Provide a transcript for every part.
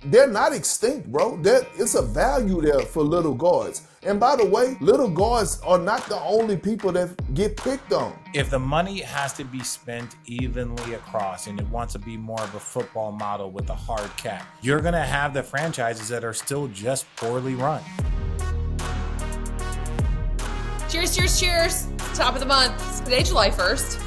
they're not extinct, bro. It's a value there for little guards. And by the way, little guards are not the only people that get picked on. If the money has to be spent evenly across and it wants to be more of a football model with a hard cap, you're going to have the franchises that are still just poorly run. Cheers, cheers, cheers. Top of the month. It's today, July 1st.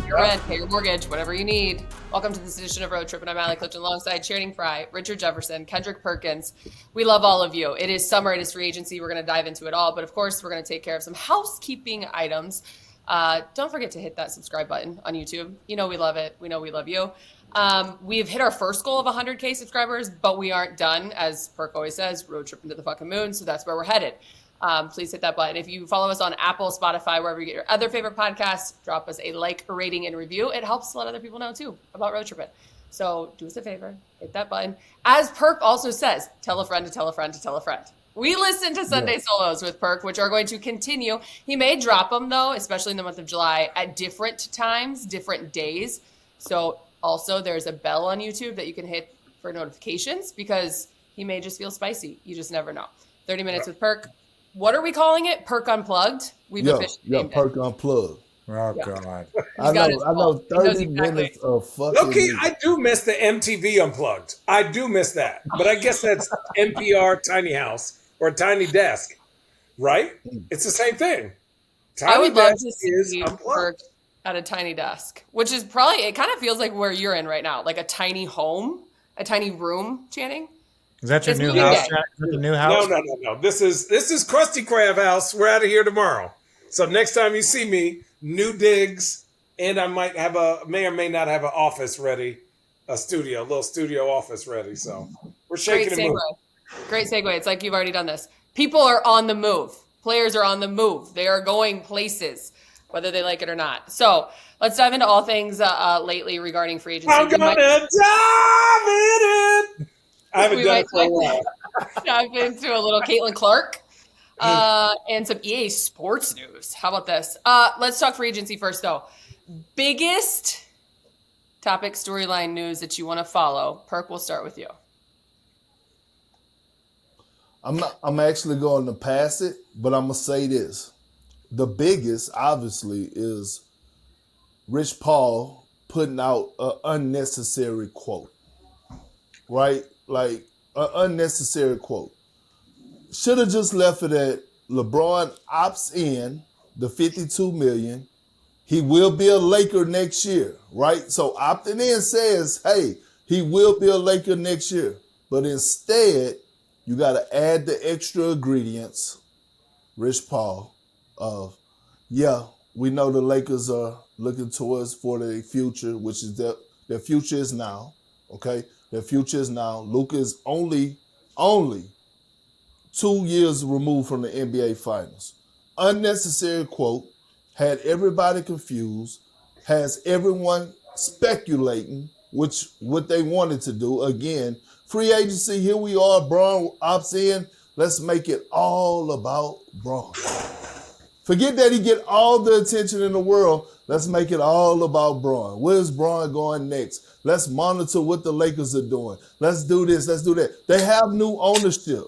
Your rent, pay your mortgage, whatever you need. Welcome to this edition of Road Trippin. I'm Allie Clifton alongside Channing Frye, Richard Jefferson, Kendrick Perkins. We love all of you. It is summer, it is free agency. We're going to dive into it all. But of course, we're going to take care of some housekeeping items. Don't forget to hit that subscribe button on YouTube. You know we love it. We know we love you. We've hit our first goal of 100K subscribers, but we aren't done. As Perk always says, road tripping to the fucking moon. So that's where we're headed. Please hit that button. If you follow us on Apple, Spotify, wherever you get your other favorite podcasts, drop us a like, a rating, and review. It helps let other people know, too, about Road Trippin. So do us a favor, hit that button. As Perk also says, tell a friend to tell a friend to tell a friend. We listen to Sunday Solos with Perk, which are going to continue. He may drop them, though, especially in the month of July, at different times, different days. So also there's a bell on YouTube that you can hit for notifications because he may just feel spicy. You just never know. 30 minutes with Perk. What are we calling it? Perk Unplugged? We've officially named Perk Unplugged. Oh, God. I know 30 minutes of fucking... Okay, I do miss the MTV Unplugged. I do miss that. But I guess that's NPR Tiny House or Tiny Desk, right? It's the same thing. I would love to see Perk at a tiny desk, which is probably, it kind of feels like where you're in right now, like a tiny home, a tiny room, Channing. Is that your new house? Is that the new house? No. This is Krusty Krab house. We're out of here tomorrow. So next time you see me, new digs, and I may or may not have an office ready, a little studio office ready. So we're shaking and moving. Great segue. It's like you've already done this. People are on the move. Players are on the move. They are going places, whether they like it or not. So let's dive into all things lately regarding free agency. I'm gonna dive in it. I haven't done it for a while. Dive into a little Caitlin Clark and some EA Sports news. How about this? Let's talk free agency first, though. Biggest topic, storyline news that you want to follow. Perk, we'll start with you. I'm actually going to pass it, but I'm gonna say this: the biggest, obviously, is Rich Paul putting out an unnecessary quote, right? Like an unnecessary quote. Should have just left it at LeBron opts in the $52 million. He will be a Laker next year, right? So opting in says, hey, he will be a Laker next year. But instead, you got to add the extra ingredients, Rich Paul, of, we know the Lakers are looking towards for the future, which is their future is now, okay? Their future is now. Luka is only 2 years removed from the NBA Finals. Unnecessary quote, had everybody confused, has everyone speculating, which what they wanted to do. Again, free agency, here we are, Bron opts in. Let's make it all about Bron. Forget that he get all the attention in the world. Let's make it all about Bron. Where's Bron going next? Let's monitor what the Lakers are doing. Let's do this, let's do that. They have new ownership,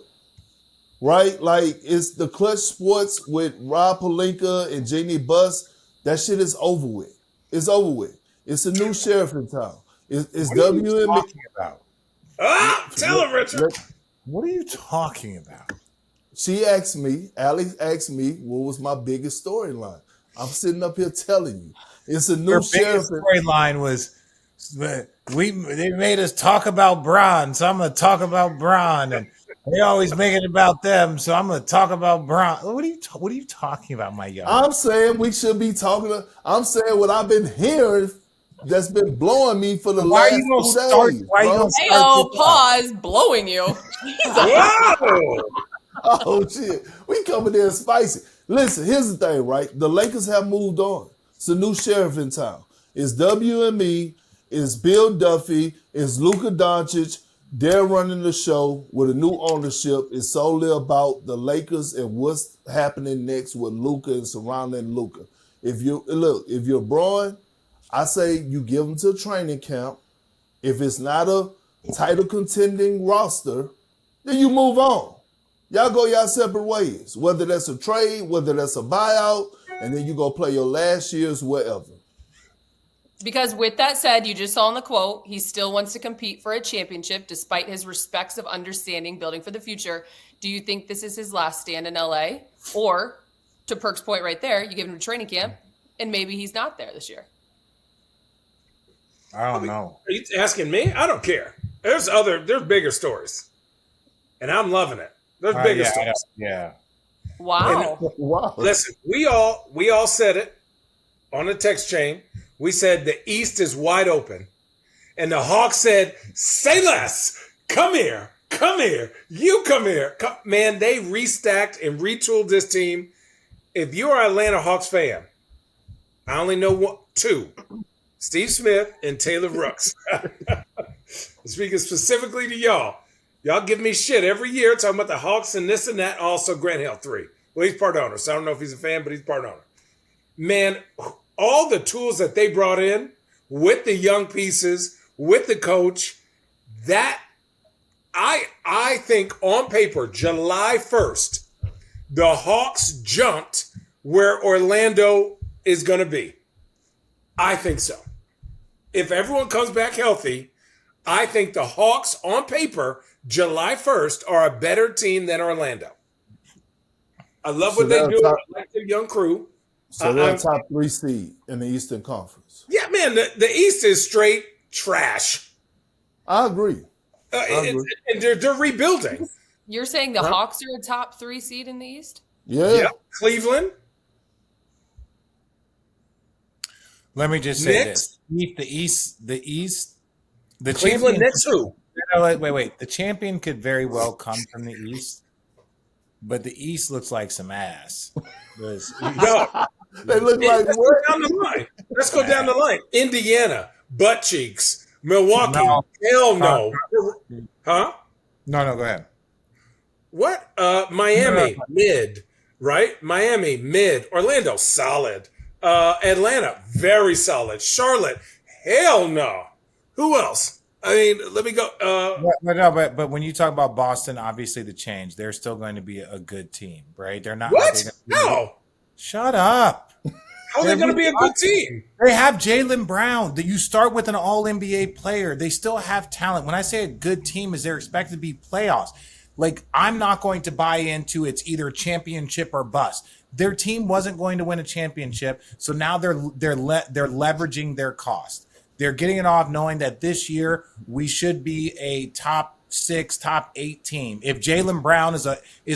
right? Like, it's the Clutch Sports with Rob Pelinka and Jeannie Buss. That shit is over with. It's over with. It's a new sheriff in town. It's what are you WNBA. talking about? Tell him, Richard. What are you talking about? Allie asked me, what was my biggest storyline? I'm sitting up here telling you. It's a new sheriff. Storyline was, they made us talk about Bron, so I'm going to talk about Bron, and they always make it about them, so I'm going to talk about Bron. What are you talking about, my young? I'm saying we should be talking. I'm saying what I've been hearing that's been blowing me for the last 2 days. Why are you going to start? Pause, blowing you. Oh, shit. We coming in spicy. Listen, here's the thing, right? The Lakers have moved on. It's a new sheriff in town. It's WME. It's Bill Duffy. It's Luka Doncic. They're running the show with a new ownership. It's solely about the Lakers and what's happening next with Luka and surrounding Luka. If you're Bron, I say you give him to training camp. If it's not a title contending roster, then you move on. Y'all go y'all separate ways, whether that's a trade, whether that's a buyout, and then you go play your last year's wherever. Because with that said, you just saw in the quote, he still wants to compete for a championship despite his respects of understanding building for the future. Do you think this is his last stand in LA? Or, to Perk's point right there, you give him a training camp and maybe he's not there this year. I don't know. Are you asking me? I don't care. There's bigger stories. And I'm loving it. There's bigger stories. Yeah. Wow. Wow. Listen, we all said it on the text chain. We said the East is wide open. And the Hawks said, say less. Come here. Come here. You come here. Man, they restacked and retooled this team. If you're an Atlanta Hawks fan, I only know two. Steve Smith and Taylor Rooks. Speaking specifically to y'all. Y'all give me shit every year talking about the Hawks and this and that. Also, Grant Hill, 3. Well, he's part owner, so I don't know if he's a fan, but he's part owner. Man, all the tools that they brought in with the young pieces, with the coach, that I think on paper, July 1st, the Hawks jumped where Orlando is going to be. I think so. If everyone comes back healthy, I think the Hawks on paper, July 1st, are a better team than Orlando. I love what they do. I like their young crew. So they're a top 3 seed in the Eastern Conference. Yeah, man, the East is straight trash. I agree. And they're rebuilding. You're saying the Hawks are a top 3 seed in the East? Yeah. Cleveland. Let me just say Knicks? this. The East, the Cleveland champion, Knicks who? Wait. The champion could very well come from the East, but the East looks like some ass. No. They look like Let's what? go down the line. Let's go down the line. Indiana, butt cheeks. Milwaukee, No. hell no. Huh? No, go ahead. What? Miami, mid, right? Miami, mid. Orlando, solid. Atlanta, very solid. Charlotte, hell no. Who else? I mean, let me go. But when you talk about Boston, obviously the change, they're still going to be a good team, right? They're not. What? No. Shut up. How are they going to be a good team? They have Jaylen Brown. You start with an all-NBA player. They still have talent. When I say a good team, is they're expected to be playoffs. Like, I'm not going to buy into it's either championship or bust. Their team wasn't going to win a championship, so now they're leveraging their cost. They're getting it off knowing that this year we should be a top 6, top 8 team. If Jaylen Brown is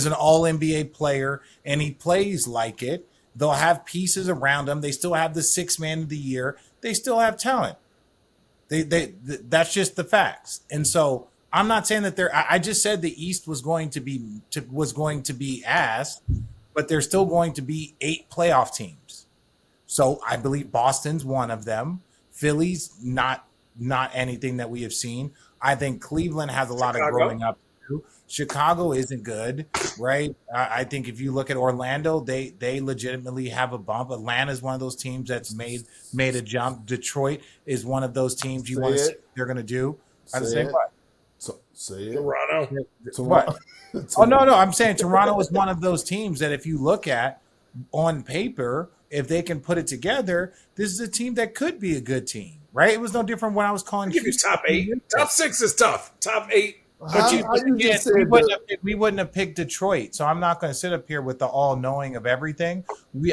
an all-NBA player and he plays like it, they'll have pieces around him. They still have the 6th man of the year. They still have talent. That's just the facts. And so I'm not saying that I just said the East was going to be ass, but there's still going to be 8 playoff teams. So I believe Boston's one of them. Philly's not anything that we have seen. I think Cleveland has a lot of growing up to do. Chicago isn't good, right? I think if you look at Orlando, they legitimately have a bump. Atlanta is one of those teams that's made a jump. Detroit is one of those teams you want to see what they're going to do. Say it. Toronto. What? Oh, no. I'm saying Toronto is one of those teams that if you look at on paper, if they can put it together, this is a team that could be a good team, right? It was no different when I was calling. I'll give you top 8. Top 6 is tough. Top 8. But we wouldn't have picked Detroit, so I'm not going to sit up here with the all-knowing of everything.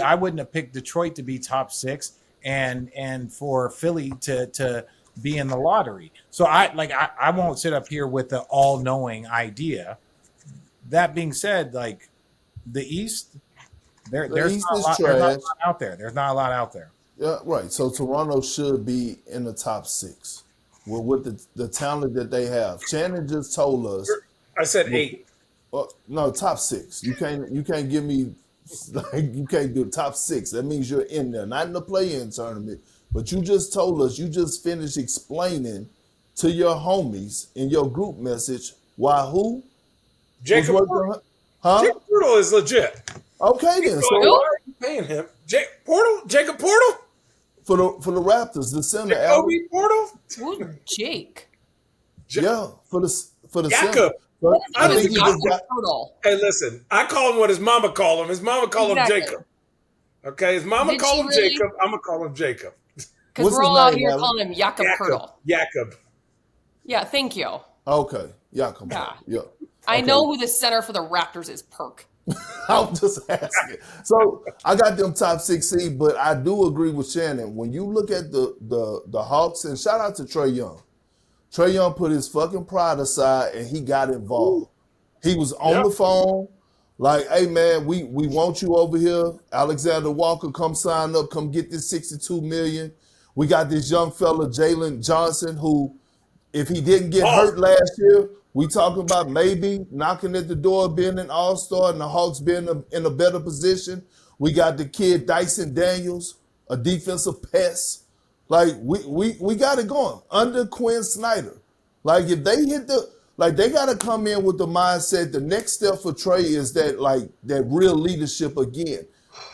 I wouldn't have picked Detroit to be top 6 and for Philly to be in the lottery. So I won't sit up here with the all-knowing idea. That being said, like the East, there's not a lot out there. There's not a lot out there. Yeah, right. So Toronto should be in the top 6. Well, with the talent that they have. Shannon just told us. I said 8. No, top 6. You can't give me you can't do top 6. That means you're in there, not in the play-in tournament. But you just told us, you just finished explaining to your homies in your group message why who? Jacob Portal. Huh? Jacob Portal is legit. Okay then. So why are you paying him? Jacob Portal? For the Raptors, the center. Jacoby Portal? Who's Jake? Yeah, for the center. Jakob. But What is I it think with he just Jakob got. Turtle? Hey, listen. I call him what his mama call him. His mama call him Exactly. Jacob. Okay, his mama Did call she him really? Jacob. I'm gonna call him Jacob. Because What's we're his all out name, here Alan? calling him Jakob Turtle. Jacob. Yeah, thank you. Okay, yeah, come Yeah. on. Yeah. I Okay. know who the center for the Raptors is, Perk. I'm just asking. So I got them top 6 seed, but I do agree with Shannon. When you look at the Hawks, and shout out to Trae Young. Trae Young put his fucking pride aside and he got involved. He was on the phone, like, hey man, we want you over here. Alexander Walker, come sign up, come get this $62 million. We got this young fella, Jalen Johnson, who, if he didn't get hurt last year, we talking about maybe knocking at the door of being an all-star and the Hawks being in a better position. We got the kid Dyson Daniels, a defensive pest. Like, we got it going under Quinn Snyder. Like, if they hit they got to come in with the mindset. The next step for Trae is that real leadership again.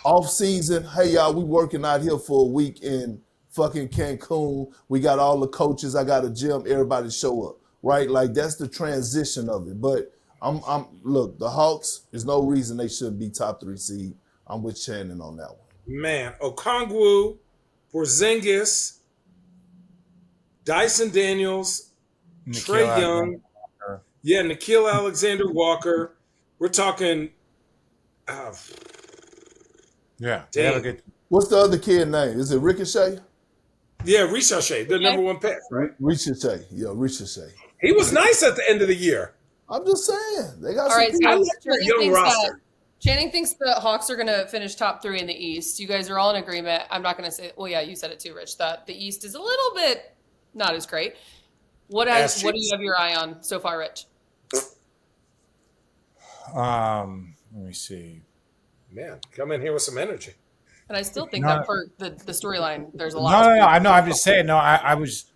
Off season, hey y'all, we working out here for a week in fucking Cancun. We got all the coaches. I got a gym. Everybody show up, right? Like, that's the transition of it. But look, the Hawks. There's no reason they shouldn't be top 3 seed. I'm with Shannon on that one. Man, Okongwu, Porzingis, Dyson Daniels, Trae Young, Nickeil Alexander Walker. We're talking. Damn. What's the other kid name? Is it Ricochet? Yeah, Ricochet, the number 1 pick, right? Ricochet. Yeah, Ricochet. He was nice at the end of the year. I'm just saying. They got All right, some I people. like their young roster. Channing thinks the Hawks are going to finish top 3 in the East. You guys are all in agreement. I'm not going to say, well, yeah, you said it too, Rich, that the East is a little bit not as great. What do you have your eye on so far, Rich? Let me see. Man, come in here with some energy. And I still think that for the storyline, there's a lot. No. I know. I'm just saying. No, I was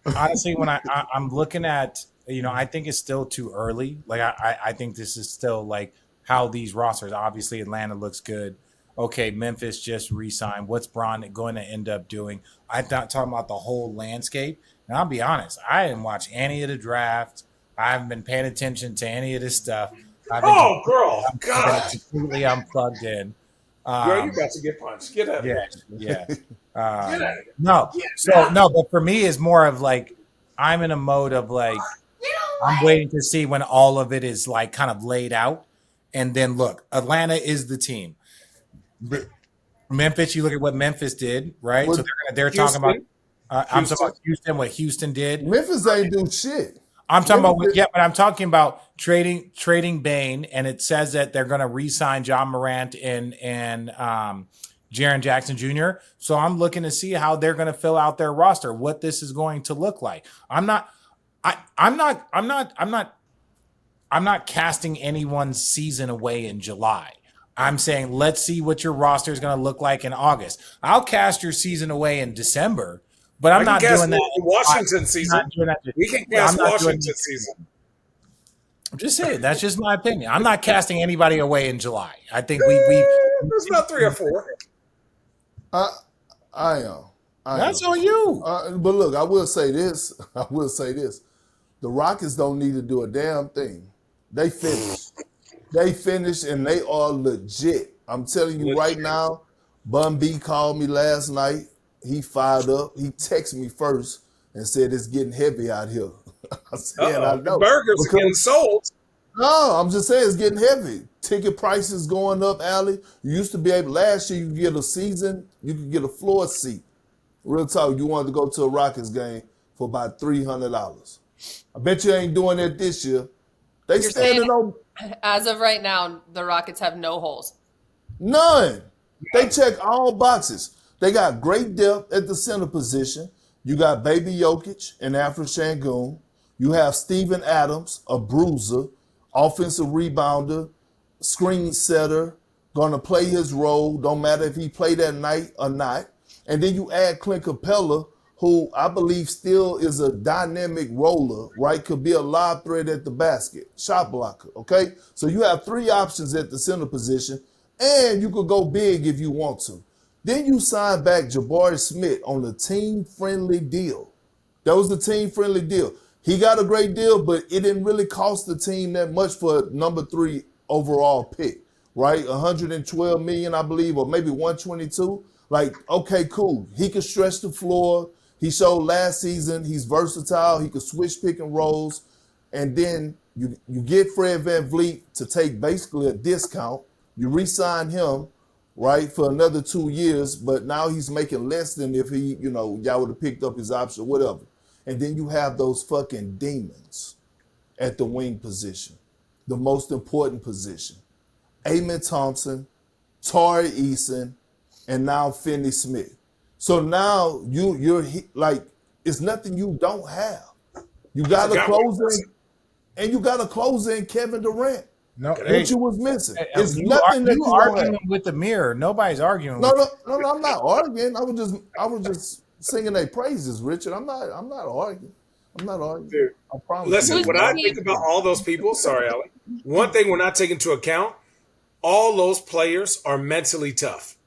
honestly when I'm looking at, I think it's still too early. Like I think this is still like how these rosters. Obviously, Atlanta looks good. Okay, Memphis just re-signed. What's Bron going to end up doing? I'm not talking about the whole landscape. And I'll be honest, I didn't watch any of the draft. I haven't been paying attention to any of this stuff. Girl, God. Completely unplugged in. Girl, you about to get punched. Get out of here. Yeah. Get out of here. No, but for me, it's more of like, I'm in a mode of like, I'm waiting to see when all of it is like kind of laid out. And then look, Atlanta is the team. Memphis, you look at what Memphis did, right? So they're talking about, I'm talking about Houston, what Houston did. Memphis ain't do shit. I'm talking about, but I'm talking about trading Bane, and it says that they're going to re-sign John Morant and Jaren Jackson Jr. So I'm looking to see how they're going to fill out their roster, what this is going to look like. I'm not casting anyone's season away in July. I'm saying let's see what your roster is going to look like in August. I'll cast your season away in December. But I'm not doing that. Washington season. We can cast Washington season. I'm just saying that's just my opinion. I'm not casting anybody away in July. I think we there's about 3 or 4. I am. That's on you. But look, I will say this. The Rockets don't need to do a damn thing. They finished, and they are legit. I'm telling you right now. Bun B called me last night. He fired up. He texted me first and said it's getting heavy out here. I said, I know. Burgers are getting sold. No, I'm just saying it's getting heavy. Ticket prices going up, Allie. You used to be able, last year you could get a season, you could get a floor seat. Real talk, you wanted to go to a Rockets game for about $300. I bet you ain't doing that this year. They standing on. As of right now, the Rockets have no holes. None. They check all boxes. They got great depth at the center position. You got Baby Jokic and Afro Şengün. You have Steven Adams, a bruiser, offensive rebounder, screen setter, going to play his role. Don't matter if he played that night or not. And then you add Clint Capella, who I believe still is a dynamic roller, right? Could be a lob threat at the basket, shot blocker, okay? So you have 3 options at the center position, and you could go big if you want to. Then you sign back Jabari Smith on a team-friendly deal. That was the team-friendly deal. He got a great deal, but it didn't really cost the team that much for a number 3 overall pick, right? 112 million, I believe, or maybe 122. Like, okay, cool. He can stretch the floor. He showed last season he's versatile. He could switch pick and rolls. And then you get Fred VanVleet to take basically a discount. You re-sign him, right, for another 2 years, but now he's making less than if he, y'all would have picked up his option or whatever. And then you have those fucking demons at the wing position, the most important position. Amen Thompson, Tari Eason, and now Finney Smith. So now you're like, it's nothing you don't have. You got to close in, and you got to close in Kevin Durant. No, which you was missing. It's you nothing that you arguing with the mirror. Nobody's arguing. No, I'm not arguing. I was just singing their praises, Richard. I'm not arguing. Dude, I promise. Listen, when I think about all those people, sorry, Allie, one thing we're not taking into account, all those players are mentally tough.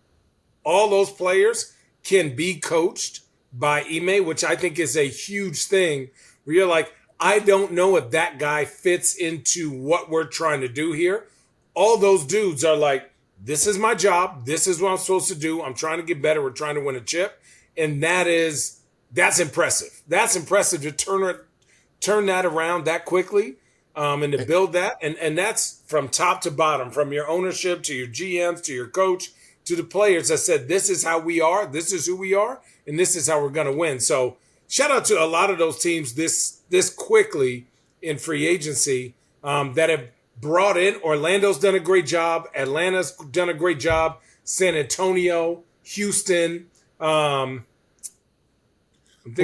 All those players can be coached by Ime, which I think is a huge thing, where you're like, I don't know if that guy fits into what we're trying to do here. All those dudes are like, this is my job. This is what I'm supposed to do. I'm trying to get better. We're trying to win a chip. And that's impressive. That's impressive to turn that around that quickly and to build that. And that's from top to bottom, from your ownership to your GMs, to your coach, to the players that said, this is how we are. This is who we are. And this is how we're going to win. So shout out to a lot of those teams this quickly in free agency that have brought in. Orlando's done a great job. Atlanta's done a great job. San Antonio, Houston. Well,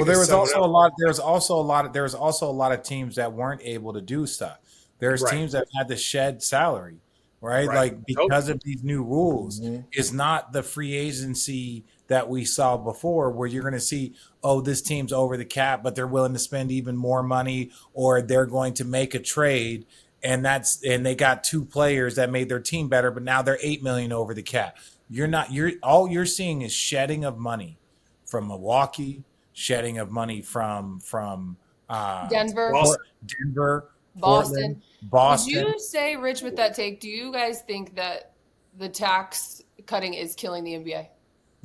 there was also a lot. There's also a lot of teams that weren't able to do stuff. There's teams that had to shed salary, right? Like because of these new rules. It's not the free agency that we saw before, where you're going to see, oh, this team's over the cap, but they're willing to spend even more money, or they're going to make a trade, and they got 2 players that made their team better, but now they're $8 million over the cap. All you're seeing is shedding of money from Milwaukee, shedding of money from Denver, Boston. Portland, Boston. Did you say, Rich, with that take, do you guys think that the tax cutting is killing the NBA?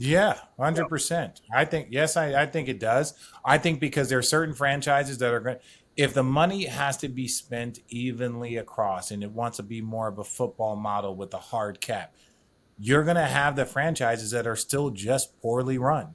Yeah, 100%. I think, yes, I think it does. I think because there are certain franchises that are going to, if the money has to be spent evenly across and it wants to be more of a football model with a hard cap, you're going to have the franchises that are still just poorly run.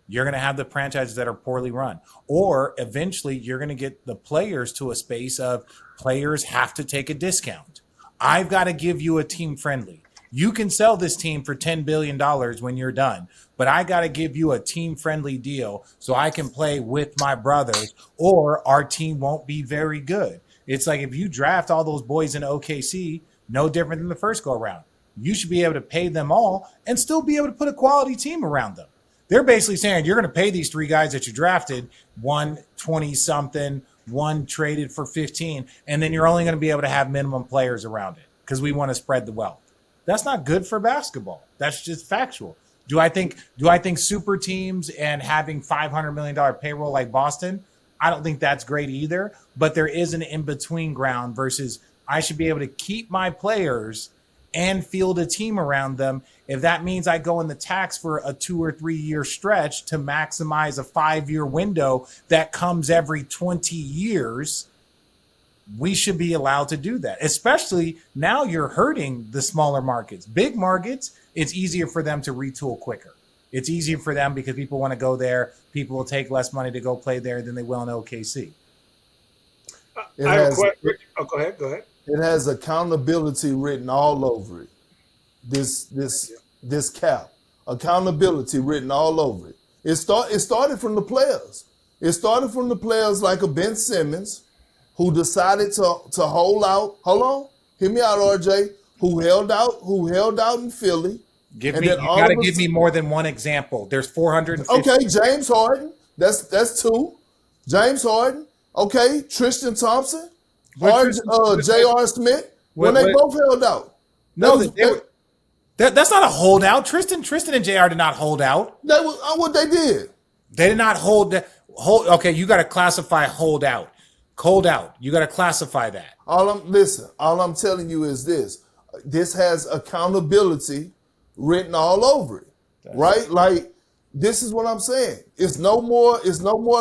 You're going to have the franchises that are poorly run. Or eventually you're going to get the players to a space of players have to take a discount. I've got to give you a team friendly. You can sell this team for $10 billion when you're done, but I got to give you a team-friendly deal so I can play with my brothers, or our team won't be very good. It's like if you draft all those boys in OKC, no different than the first go-around. You should be able to pay them all and still be able to put a quality team around them. They're basically saying you're going to pay these 3 guys that you drafted, one 20-something, one traded for 15, and then you're only going to be able to have minimum players around it because we want to spread the wealth. That's not good for basketball. That's just factual. Do I think super teams and having $500 million payroll like Boston? I don't think that's great either. But there is an in-between ground versus I should be able to keep my players and field a team around them. If that means I go in the tax for a 2 or 3 year stretch to maximize a 5-year window that comes every 20 years, we should be allowed to do that, especially now you're hurting the smaller markets. Big markets, it's easier for them to retool quicker. It's easier for them because people want to go there. People will take less money to go play there than they will in OKC. I have a question. Oh, go ahead. It has accountability written all over it. This cap. Accountability written all over it. It started from the players. It started from the players like a Ben Simmons, who decided to hold out. Hold on. Hear me out, RJ. Who held out in Philly. You got to give me more than one example. There's 450. Okay, James Harden. That's 2. James Harden. Okay, Tristan Thompson. J.R. Smith. When they both held out. That's not a holdout. Tristan and J.R. did not hold out. That was what they did. They did not hold. Okay, you got to classify hold out. cold out. You got to classify that. All I'm telling you is this. This has accountability written all over it. Right? Like, this is what I'm saying. It's no more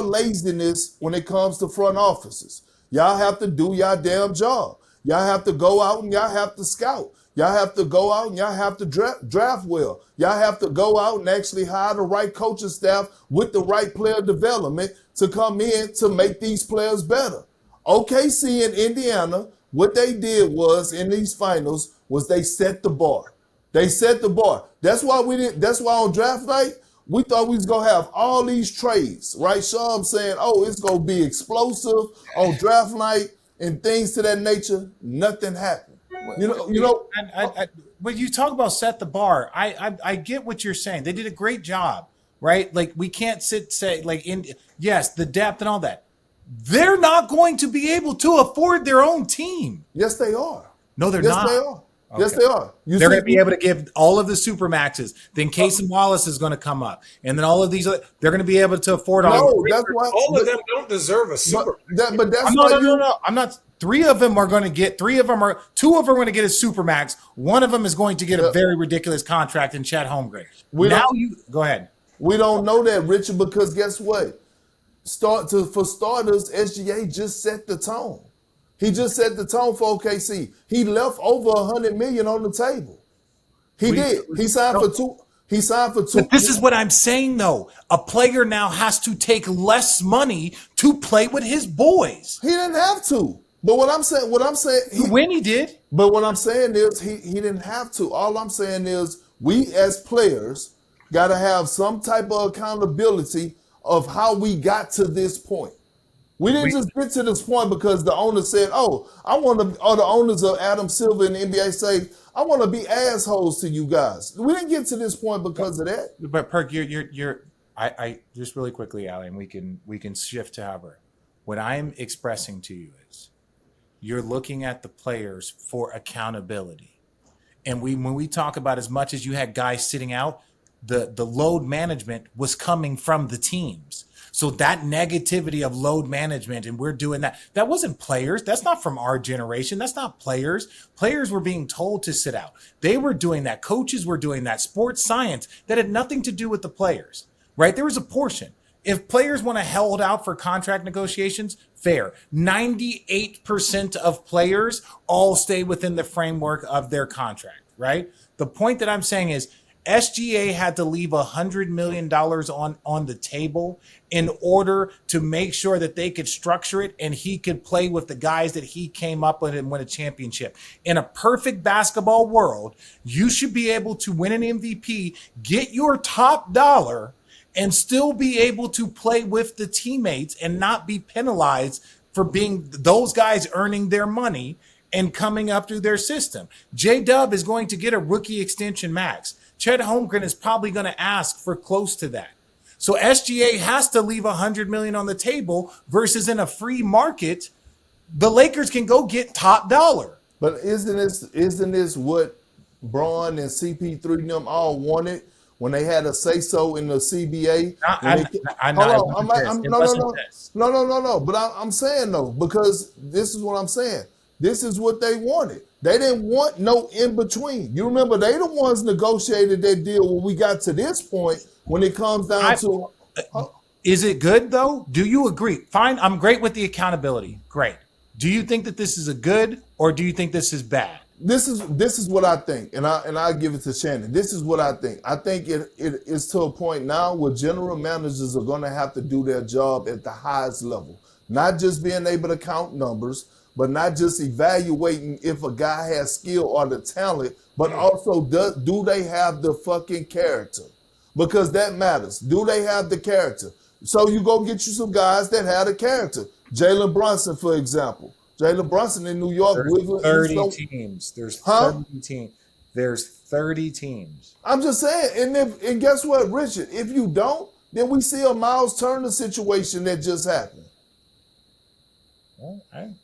laziness when it comes to front offices. Y'all have to do y'all damn job. Y'all have to go out and y'all have to scout. Y'all have to go out and y'all have to draft well. Y'all have to go out and actually hire the right coaching staff with the right player development to come in to make these players better. OKC and Indiana, what they did was in these finals was they set the bar. They set the bar. That's why on draft night, we thought we was going to have all these trades, right? Sean saying, oh, it's going to be explosive on draft night and things to that nature. Nothing happened. When you talk about set the bar, I get what you're saying. They did a great job, right? Like, we can't say yes, the depth and all that. They're not going to be able to afford their own team. Yes, they are. No, they're not. Yes, they are. Okay. Yes, they are. They're going to be able to give all of the super maxes. Then Casey Wallace is going to come up, and then all of these. They're going to be able to afford all. No, that's why all of them don't deserve a super. But that's no. I'm not. 3 of them are going to get. 2 of them are going to get a super max. 1 of them is going to get a very ridiculous contract in Chet Holmgren. Go ahead. We don't know that, Richard, because guess what? For starters, SGA just set the tone. He just set the tone for OKC. He left over $100 million on the table. He did. He signed for two. But this is what I'm saying, though. A player now has to take less money to play with his boys. He didn't have to. But what I'm saying, when he did. But what I'm saying is he didn't have to. All I'm saying is we as players got to have some type of accountability of how we got to this point. We didn't just get to this point because the owner said, or the owners of Adam Silver in the NBA say, I want to be assholes to you guys. We didn't get to this point because of that. But Perk, I just really quickly, Allie, and we can shift to Hubbard. What I'm expressing to you is you're looking at the players for accountability. And when we talk about as much as you had guys sitting out, the load management was coming from the teams. So that negativity of load management, and we're doing that wasn't players. That's not from our generation. That's not players. Players were being told to sit out. They were doing that. Coaches were doing that. Sports science that had nothing to do with the players, right? There was a portion. If players want to hold out for contract negotiations, fair. 98% of players all stay within the framework of their contract, right? The point that I'm saying is SGA had to leave $100 million on the table in order to make sure that they could structure it and he could play with the guys that he came up with and win a championship. In a perfect basketball world, you should be able to win an MVP, get your top dollar, and still be able to play with the teammates and not be penalized for being those guys earning their money and coming up through their system. J-Dub is going to get a rookie extension max. Chet Holmgren is probably going to ask for close to that. So SGA has to leave $100 million on the table versus in a free market, the Lakers can go get top dollar. But isn't this what Braun and CP3 and them all wanted when they had a say-so in the CBA? No. But I'm saying, though, because this is what I'm saying. This is what they wanted. They didn't want no in-between. You remember, they the ones negotiated that deal when we got to this point when it comes down to... Is it good, though? Do you agree? Fine, I'm great with the accountability. Great. Do you think that this is a good or do you think this is bad? This is what I think, and I give it to Shannon. This is what I think. I think it is to a point now where general managers are going to have to do their job at the highest level. Not just being able to count numbers, but not just evaluating if a guy has skill or the talent, but also do they have the fucking character? Because that matters. Do they have the character? So you go get you some guys that have the character. Jalen Brunson, for example. Jalen Brunson in New York. There's 30 teams. There's 30 teams. There's 30 teams. I'm just saying. And guess what, Richard? If you don't, then we see a Miles Turner situation that just happened.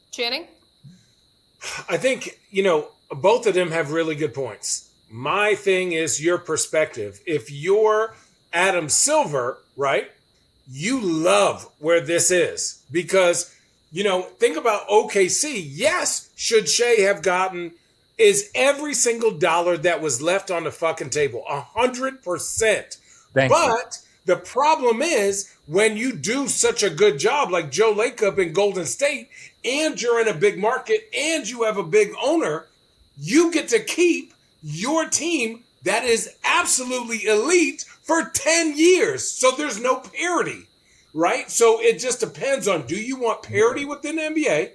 Channing? I think, both of them have really good points. My thing is your perspective. If you're Adam Silver, right, you love where this is because think about OKC. Yes, should Shea have gotten is every single dollar that was left on the fucking table, 100%. But the problem is when you do such a good job like Joe Lacob in Golden State, and you're in a big market, and you have a big owner, you get to keep your team that is absolutely elite for 10 years. So there's no parity, right? So it just depends on, do you want parity within the NBA?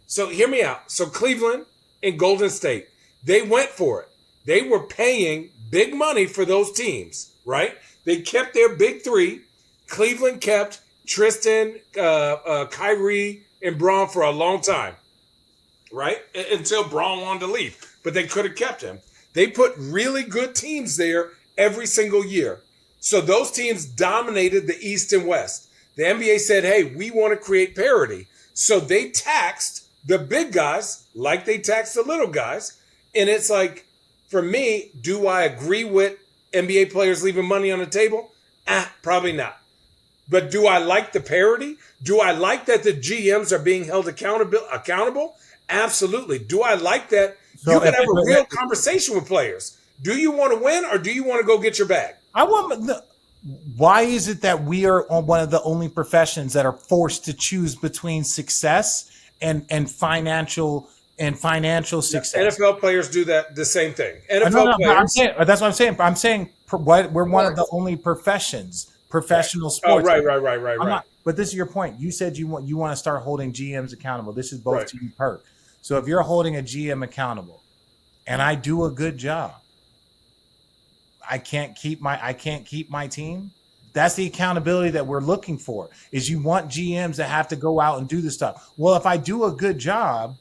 So hear me out. So Cleveland and Golden State, they went for it. They were paying big money for those teams, right? They kept their big three. Cleveland kept Tristan, Kyrie, and Braun for a long time, right? Until Braun wanted to leave. But they could have kept him. They put really good teams there every single year. So those teams dominated the East and West. The NBA said, hey, we want to create parity. So they taxed the big guys like they taxed the little guys. And it's like, for me, do I agree with NBA players leaving money on the table? Probably not. But do I like the parity? Do I like that the GMs are being held accountable? Absolutely. Do I like that you can have a real conversation with players? Do you want to win or do you want to go get your bag? Why is it that we are on one of the only professions that are forced to choose between success and financial success? NFL players do that the same thing. NFL players. That's what I'm saying. I'm saying we're one of the only professions, professional sports. Right. But this is your point. You said you want to start holding GMs accountable. This is both Team Perk. So if you're holding a GM accountable, and I do a good job, I can't keep my team. That's the accountability that we're looking for. Is you want GMs that have to go out and do this stuff. Well, if I do a good job,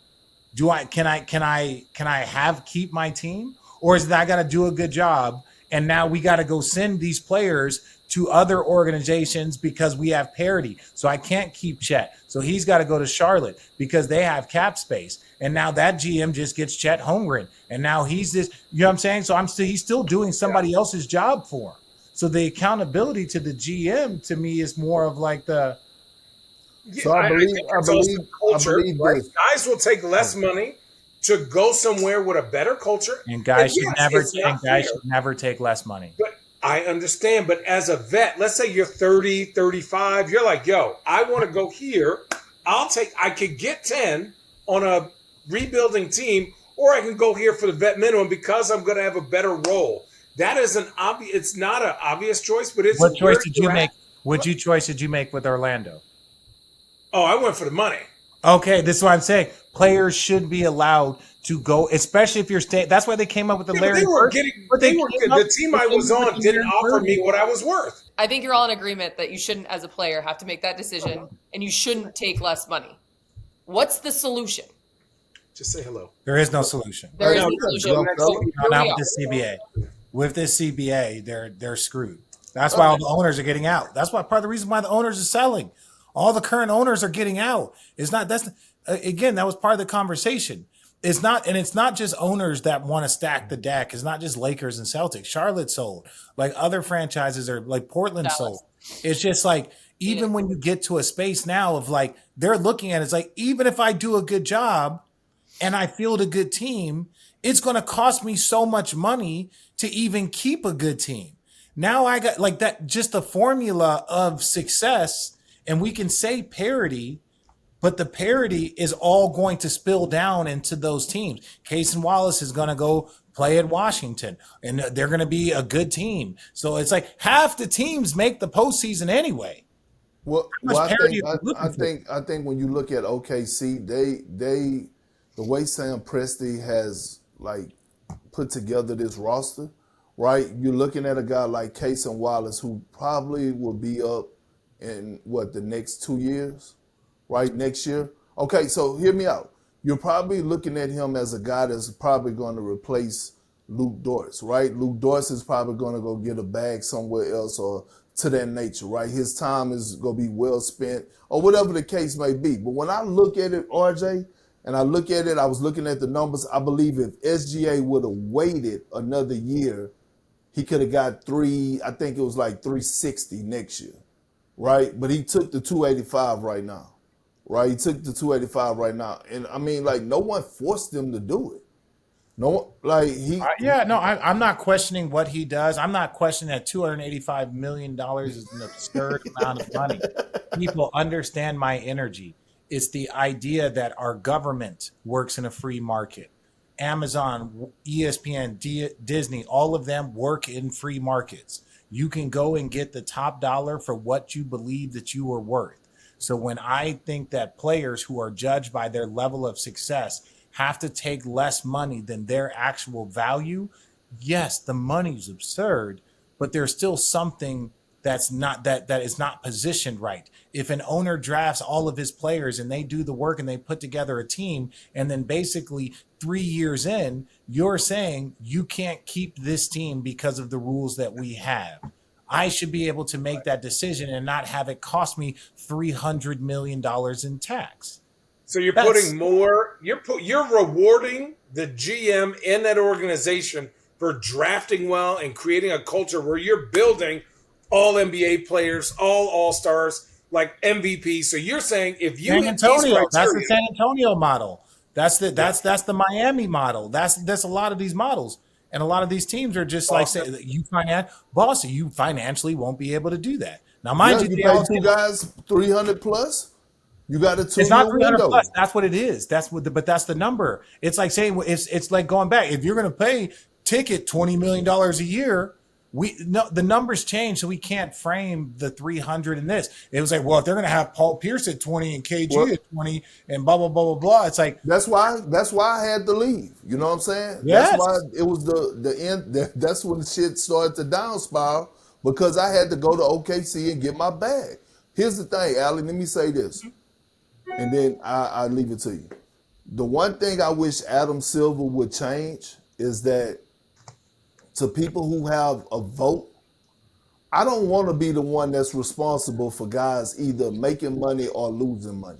can I keep my team? Or is it that I got to do a good job and now we got to go send these players to other organizations because we have parity. So I can't keep Chet. So he's got to go to Charlotte because they have cap space. And now that GM just gets Chet Holmgren. And now he's this, you know what I'm saying? So he's still doing somebody else's job for him. So the accountability to the GM to me is more of like the. So I believe culture. Right? Guys will take less money to go somewhere with a better culture. And guys should never take less money. But I understand. But as a vet, let's say you're 30, 35, you're like, yo, I want to go here. I could get 10 on a rebuilding team, or I can go here for the vet minimum because I'm going to have a better role. That is it's not an obvious choice, but it's what choice did you make? What choice did you make with Orlando? Oh, I went for the money. Okay, this is what I'm saying. Players should be allowed to go, especially if you're staying. That's why they came up with the Larry. The team I was on didn't offer me what I was worth. I think you're all in agreement that you shouldn't, as a player, have to make that decision, and you shouldn't take less money. What's the solution? Just say hello. There is no solution. There is no solution. Not with this CBA. With this CBA, they're screwed. That's why all the owners are getting out. That's why part of the reason why the owners are selling. All the current owners are getting out. That was part of the conversation. It's not just owners that want to stack the deck. It's not just Lakers and Celtics. Charlotte sold. Like other franchises are like Portland sold. It's just like, even when you get to a space now of like, they're looking at it, it's like, even if I do a good job and I field a good team, it's going to cost me so much money to even keep a good team. Now I got like that, just the formula of success. And we can say parity, but the parity is all going to spill down into those teams. Cason Wallace is going to go play at Washington, and they're going to be a good team. So it's like half the teams make the postseason anyway. Well I think when you look at OKC, the way Sam Presti has like put together this roster, right? You're looking at a guy like Cason Wallace who probably will be up in the next 2 years, right? Next year. Okay, so hear me out. You're probably looking at him as a guy that's probably going to replace Luke Dort, right? Luke Dort is probably going to go get a bag somewhere else or to that nature, right? His time is going to be well spent or whatever the case may be. But when I look at it, RJ, and I look at it, I was looking at the numbers. I believe if SGA would have waited another year, he could have got 360 next year. Right, but he took the 285 right now, right? He took the 285 right now. And I mean, like, no one forced him to do it. No one, like, I'm not questioning what he does. I'm not questioning that $285 million is an absurd amount of money. People understand my energy. It's the idea that our government works in a free market. Amazon, ESPN, Disney, all of them work in free markets. You can go and get the top dollar for what you believe that you are worth. So when I think that players who are judged by their level of success have to take less money than their actual value, yes, the money's absurd, but there's still something that's not that is not positioned right. If an owner drafts all of his players and they do the work and they put together a team, and then basically 3 years in, you're saying you can't keep this team because of the rules that we have. I should be able to make that decision and not have it cost me $300 million in tax. So you're putting more. You're rewarding the GM in that organization for drafting well and creating a culture where you're building all NBA players, all All-Stars, like MVP. So you're saying if you San Antonio, that's the San Antonio model. That's the Miami model. That's a lot of these models. And a lot of these teams are just like saying you financially won't be able to do that. Now, mind you pay two guys 300 plus. You got a 2 It's not 300 plus. That's what it is. But that's the number. It's like saying it's like going back. If you're going to pay ticket $20 million a year, the numbers change, so we can't frame the 300 in this. It was like, well, if they're going to have Paul Pierce at 20 and KG at 20 and blah blah blah blah blah, it's like that's why I had to leave. You know what I'm saying? Yes. That's why it was the end. That's when the shit started to down spiral, because I had to go to OKC and get my bag. Here's the thing, Allie. Let me say this, and then I leave it to you. The one thing I wish Adam Silver would change is that, to people who have a vote, I don't want to be the one that's responsible for guys either making money or losing money.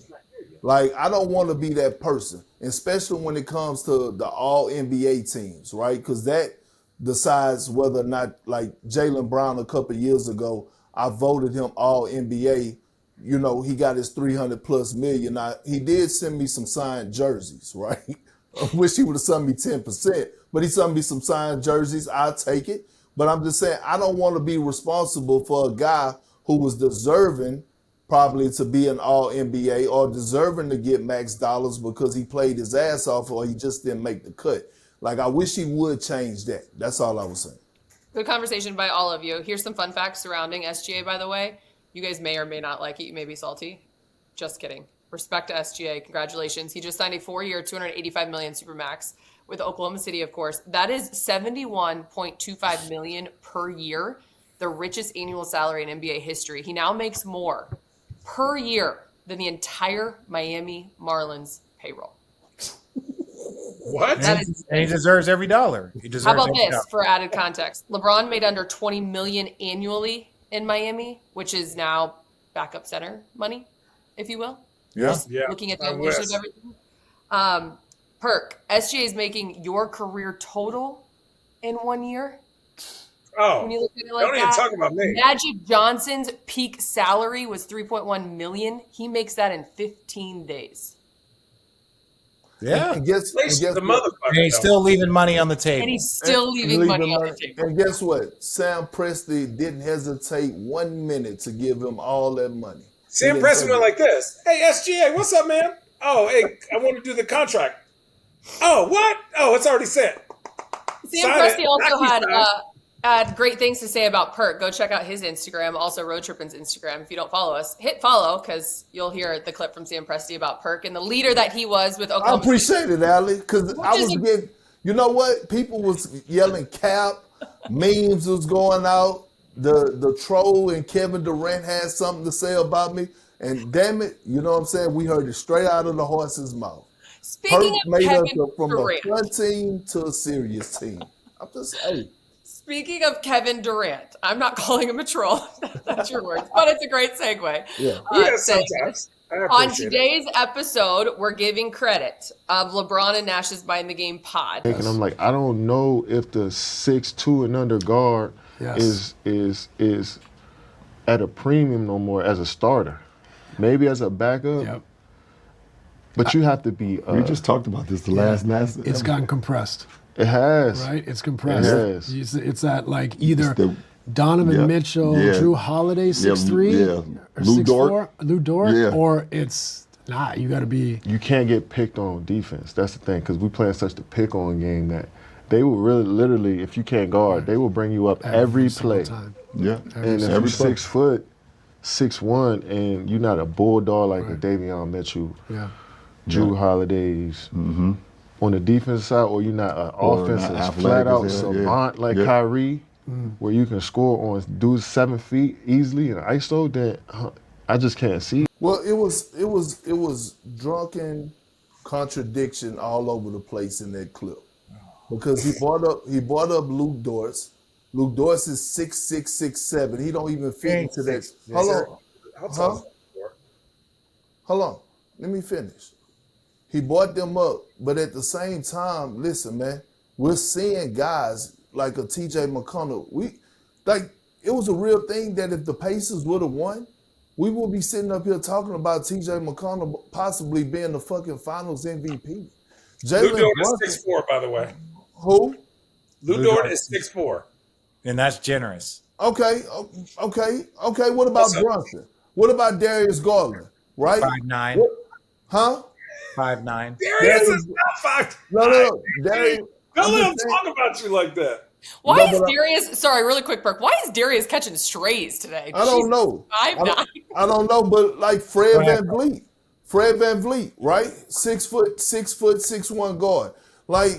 Like, I don't want to be that person, especially when it comes to the all NBA teams, right? Because that decides whether or not, like Jaylen Brown a couple of years ago, I voted him all NBA. You know, he got his 300 plus million. Now, he did send me some signed jerseys, right? I wish he would have sent me 10%, but he sent me some signed jerseys. I'll take it. But I'm just saying, I don't want to be responsible for a guy who was deserving probably to be an all-NBA or deserving to get max dollars because he played his ass off or he just didn't make the cut. Like, I wish he would change that. That's all I was saying. Good conversation by all of you. Here's some fun facts surrounding SGA, by the way. You guys may or may not like it. You may be salty. Just kidding. Respect to SGA. Congratulations. He just signed a 4-year, $285 million Supermax with Oklahoma City, of course. That is $71.25 million per year, the richest annual salary in NBA history. He now makes more per year than the entire Miami Marlins payroll. What? And he deserves every dollar. How about this for added context? LeBron made under $20 million annually in Miami, which is now backup center money, if you will. Yeah. Looking at the evolution of everything. Perk, SGA is making your career total in 1 year. Oh, when you look at it like don't even talk about me. Magic Johnson's peak salary was $3.1 million. He makes that in 15 days. Yeah. And guess the motherfucker. And he's still leaving money on the table. And he's still leaving money on the table. And guess what? Sam Presti didn't hesitate 1 minute to give him all that money. Sam Presti went like this. Hey, SGA, what's up, man? Oh, hey, I want to do the contract. Oh, what? Oh, it's already set. Sam Presti also had great things to say about Perk. Go check out his Instagram, also Road Trippin's Instagram. If you don't follow us, hit follow because you'll hear the clip from Sam Presti about Perk and the leader that he was with Oklahoma. I appreciate it, Allie, because I was getting, you know what? People was yelling cap, memes was going out. The troll and Kevin Durant had something to say about me. And damn it, you know what I'm saying? We heard it straight out of the horse's mouth. Speaking Perk of made Kevin us from Durant. a fun team to a serious team. I'm just saying. Speaking of Kevin Durant, I'm not calling him a troll. That's your words, but it's a great segue. Yeah. Sometimes. On today's episode, we're giving credit of LeBron and Nash's Behind the Game pod. And I'm like, I don't know if the 6'2" and under guard is at a premium no more as a starter. Maybe as a backup. Yep. But you have to be. We just talked about this the last. It's gotten compressed. It has. Right? It's compressed. It has. It's at like either the- Donovan Mitchell, Drew Holiday, 6'3", or Lou 6'4", Dort. Lou Dort, Yeah. or it's not. You got to be. You can't get picked on defense. That's the thing, because we playing such the pick-on game that they will really, literally, if you can't guard, they will bring you up every play. Time. Yeah. And if you're 6 foot, 6'1", and you're not a bulldog like a Damian Mitchell, Drew Holidays, on the defensive side, or you're not an Or offensive not athletic flat-out as hell, savant like Kyrie, where you can score on dudes 7 feet easily in ISO, then I just can't see. Well, it was drunken contradiction all over the place in that clip, because he brought up Luke Dort. Luke Dort is 6'6", 6'7". He don't even fit into that. Hold on. Let me finish. He brought them up, but at the same time, listen, man, we're seeing guys like a TJ McConnell. It was a real thing that if the Pacers would have won, we would be sitting up here talking about TJ McConnell possibly being the fucking Finals MVP. Lou Dort is 6'4", by the way. Who? Lou Dort is 6'4". And that's generous. Okay. What about Brunson? What about Darius Garland? Right? 5'9". Huh? 5'9". Darius is not 5'9". No. Darius. Don't let him talk about you like that. Why is Darius? Sorry, really quick, Perk. Why is Darius catching strays today? I don't know. 5'9". I don't know, but like Fred Van Vliet, right? 6 foot, 6'1" guard. Like,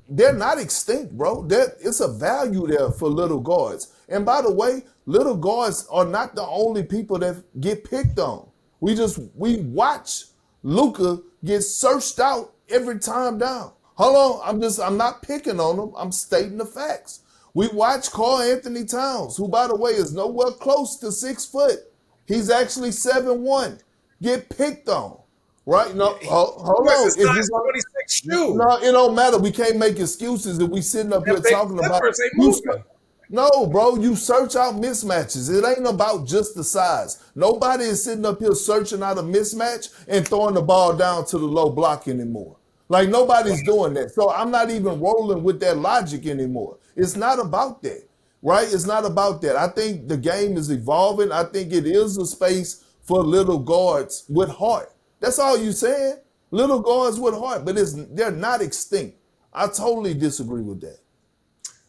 they're not extinct, bro. It's a value there for little guards. And by the way, little guards are not the only people that get picked on. We watch Luka get searched out every time down. Hold on, I'm not picking on him. I'm stating the facts. We watch Karl Anthony Towns, who, by the way, is nowhere close to 6 foot. He's actually 7'1", get picked on. Right? No, hold on. It's not 26 shoe. No, it don't matter. We can't make excuses if we sitting up here talking about. No, bro, you search out mismatches. It ain't about just the size. Nobody is sitting up here searching out a mismatch and throwing the ball down to the low block anymore. Like, nobody's doing that. So I'm not even rolling with that logic anymore. It's not about that, right? It's not about that. I think the game is evolving. I think it is a space for little guards with heart. That's all you saying. Little guards with heart, but they're not extinct. I totally disagree with that.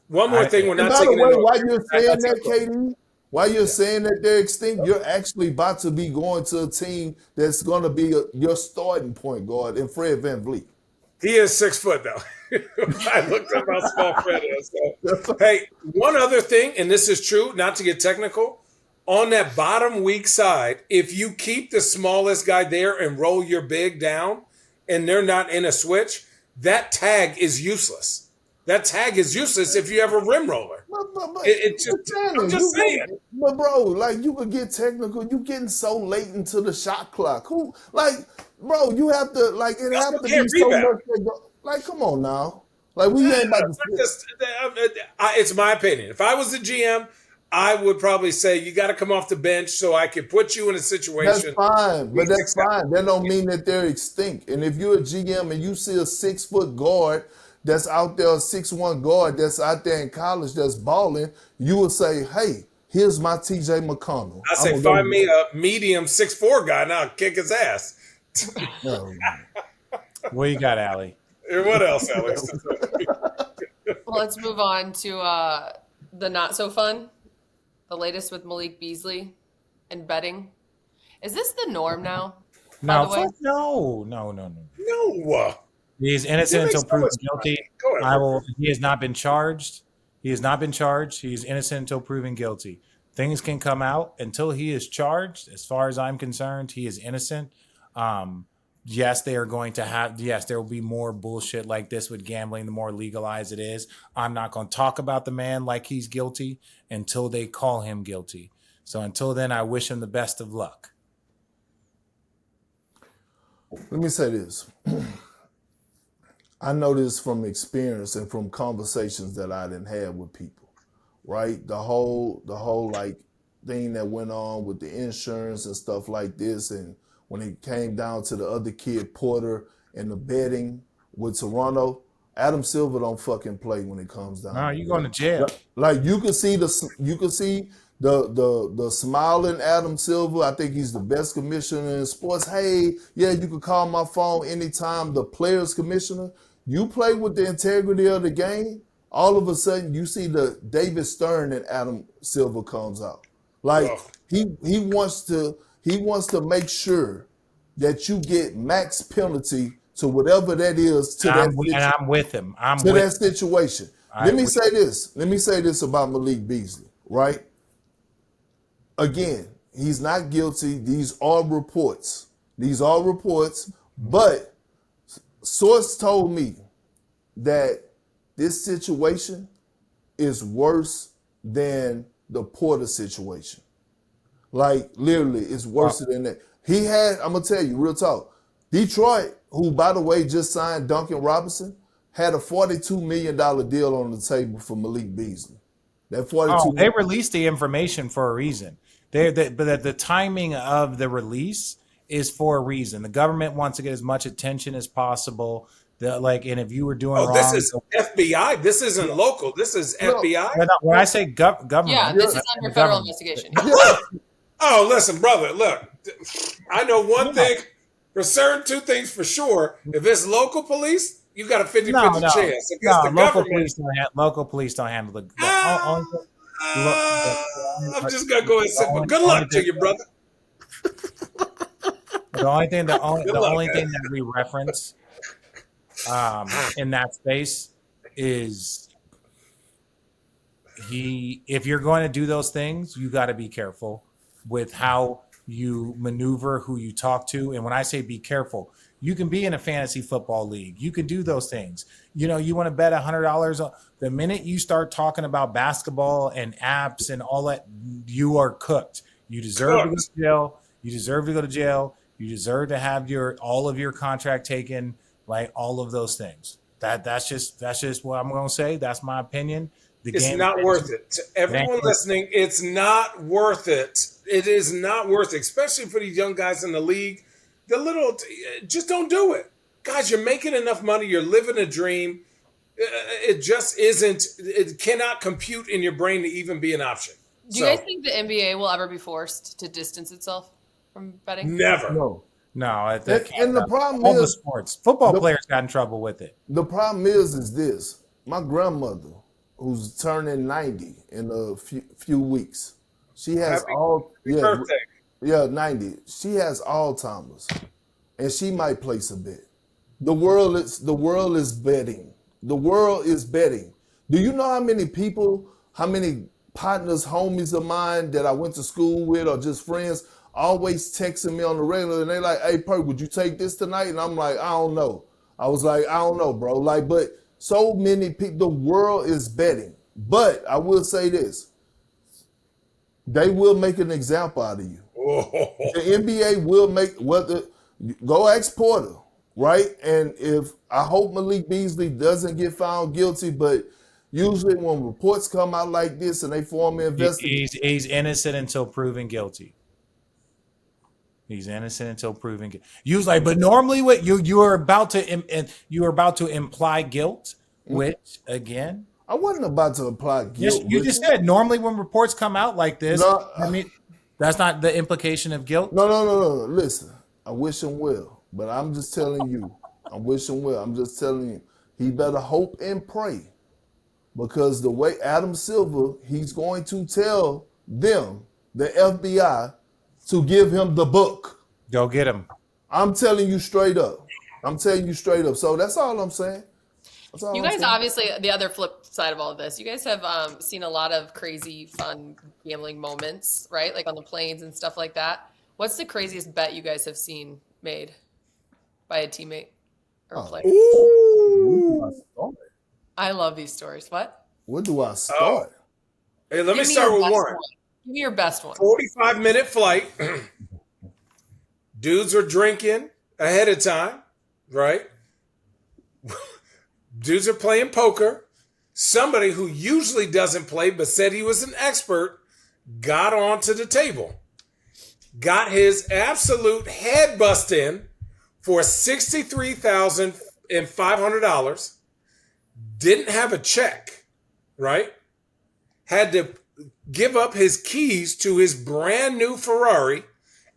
One more thing, we're not by the taking way, into while you're saying that, KD, while you're saying that they're extinct, you're actually about to be going to a team that's going to be your starting point guard in Fred Van Vliet. He is 6 foot, though. I looked up how small Fred is. So. Hey, one other thing, and this is true, not to get technical, on that bottom weak side, if you keep the smallest guy there and roll your big down and they're not in a switch, that tag is useless. That tag is useless if you have a rim roller. I'm just saying. But, bro, like, you could get technical. You getting so late into the shot clock. Bro, you have to, like, it have to be so much. Like, come on now. Like, we ain't about to. It's my opinion. If I was the GM, I would probably say you got to come off the bench so I can put you in a situation. That's fine, but that's fine. That don't mean that they're extinct. And if you're a GM and you see a 6 foot guard that's out there, a 6'1" guard that's out there in college that's balling, you would say, hey, here's my TJ McConnell. I say find me a medium 6'4" guy and I'll kick his ass. What you got, Allie? What else, Alex? Well, let's move on to the not so fun. The latest with Malik Beasley and betting. Is this the norm now? No. He is innocent until proven guilty. He has not been charged. He is innocent until proven guilty. Things can come out until he is charged. As far as I'm concerned, he is innocent. Yes, they are going to have. Yes, there will be more bullshit like this with gambling. The more legalized it is, I'm not going to talk about the man like he's guilty until they call him guilty. So until then, I wish him the best of luck. Let me say this. I know this from experience and from conversations that I didn't have with people, right? The whole like thing that went on with the insurance and stuff like this, and when it came down to the other kid, Porter, and the betting with Toronto, Adam Silver don't fucking play when it comes down. No, you going to jail. Like you can see the smiling Adam Silver. I think he's the best commissioner in sports. Hey, yeah, you can call my phone anytime. The players commissioner. You play with the integrity of the game, all of a sudden you see the David Stern and Adam Silver comes out. Like he wants to make sure that you get max penalty to whatever that is to that situation. And I'm with him. That situation. Let me say this about Malik Beasley, right? Again, he's not guilty. These are reports. But source told me that this situation is worse than the Porter situation. Like, literally, it's worse than that. I'm going to tell you, real talk, Detroit, who, by the way, just signed Duncan Robinson, had a $42 million deal on the table for Malik Beasley. That they released the information for a reason. But the timing of the release is for a reason. The government wants to get as much attention as possible. And if you were doing wrong, this is FBI. This isn't local. This is FBI. When I say government, yeah, this is under federal investigation. Oh, listen, brother. Look, I know one thing for certain, two things for sure. If it's local police, you got a 50-50 chance. If it's the government, local police don't handle the. I'm just gonna go and say, well, good luck to you, brother. The only thing that we reference in that space is if you're going to do those things, you got to be careful with how you maneuver, who you talk to. And when I say be careful, you can be in a fantasy football league. You can do those things. You know, you want to bet $100. The minute you start talking about basketball and apps and all that, you are cooked. You deserve to go to jail. You deserve to go to jail. You deserve to have all of your contract taken, like all of those things. That's just what I'm going to say. That's my opinion. It's not worth it. To everyone listening, it's not worth it. It is not worth it, especially for these young guys in the league. Just don't do it. Guys, you're making enough money. You're living a dream. It just isn't. It cannot compute in your brain to even be an option. Do you guys think the NBA will ever be forced to distance itself from betting? Never. No. And the problem all is the sports. Football players got in trouble with it. The problem is this. My grandmother, who's turning 90 in a few weeks, she has birthday. 90. She has Alzheimer's, and she might place a bet. The world is betting. The world is betting. Do you know how many people, how many partners, homies of mine that I went to school with or just friends always texting me on the regular, and they like, "Hey, Perk, would you take this tonight?" And I'm like, "I don't know." I was like, "I don't know, bro." Like, but so many people, the world is betting. But I will say this. They will make an example out of you. The NBA will go ask Porter, right? And I hope Malik Beasley doesn't get found guilty, but usually when reports come out like this and they form an investigation. He's innocent until proven guilty. He's innocent until proven guilty. You was like, but normally what you are about to imply guilt, which again, I wasn't about to imply guilt. You just said normally when reports come out like this, I mean, that's not the implication of guilt. No. Listen, I wish him well, but I'm just telling you, I wish him well. I'm just telling you, he better hope and pray, because the way Adam Silver, he's going to tell them, the FBI, to give him the book. Go get him. I'm telling you straight up. So that's all I'm saying. You guys, obviously, the other flip side of all of this, you guys have seen a lot of crazy, fun gambling moments, right? Like on the planes and stuff like that. What's the craziest bet you guys have seen made by a teammate or a player? Ooh. I love these stories. What? Where do I start? Hey, let me start with one. Give me your best one. 45-minute flight. Dudes are drinking ahead of time, right? Dudes are playing poker. Somebody who usually doesn't play but said he was an expert got onto the table. got his absolute head bust in for $63,500. Didn't have a check, right? Had to give up his keys to his brand new Ferrari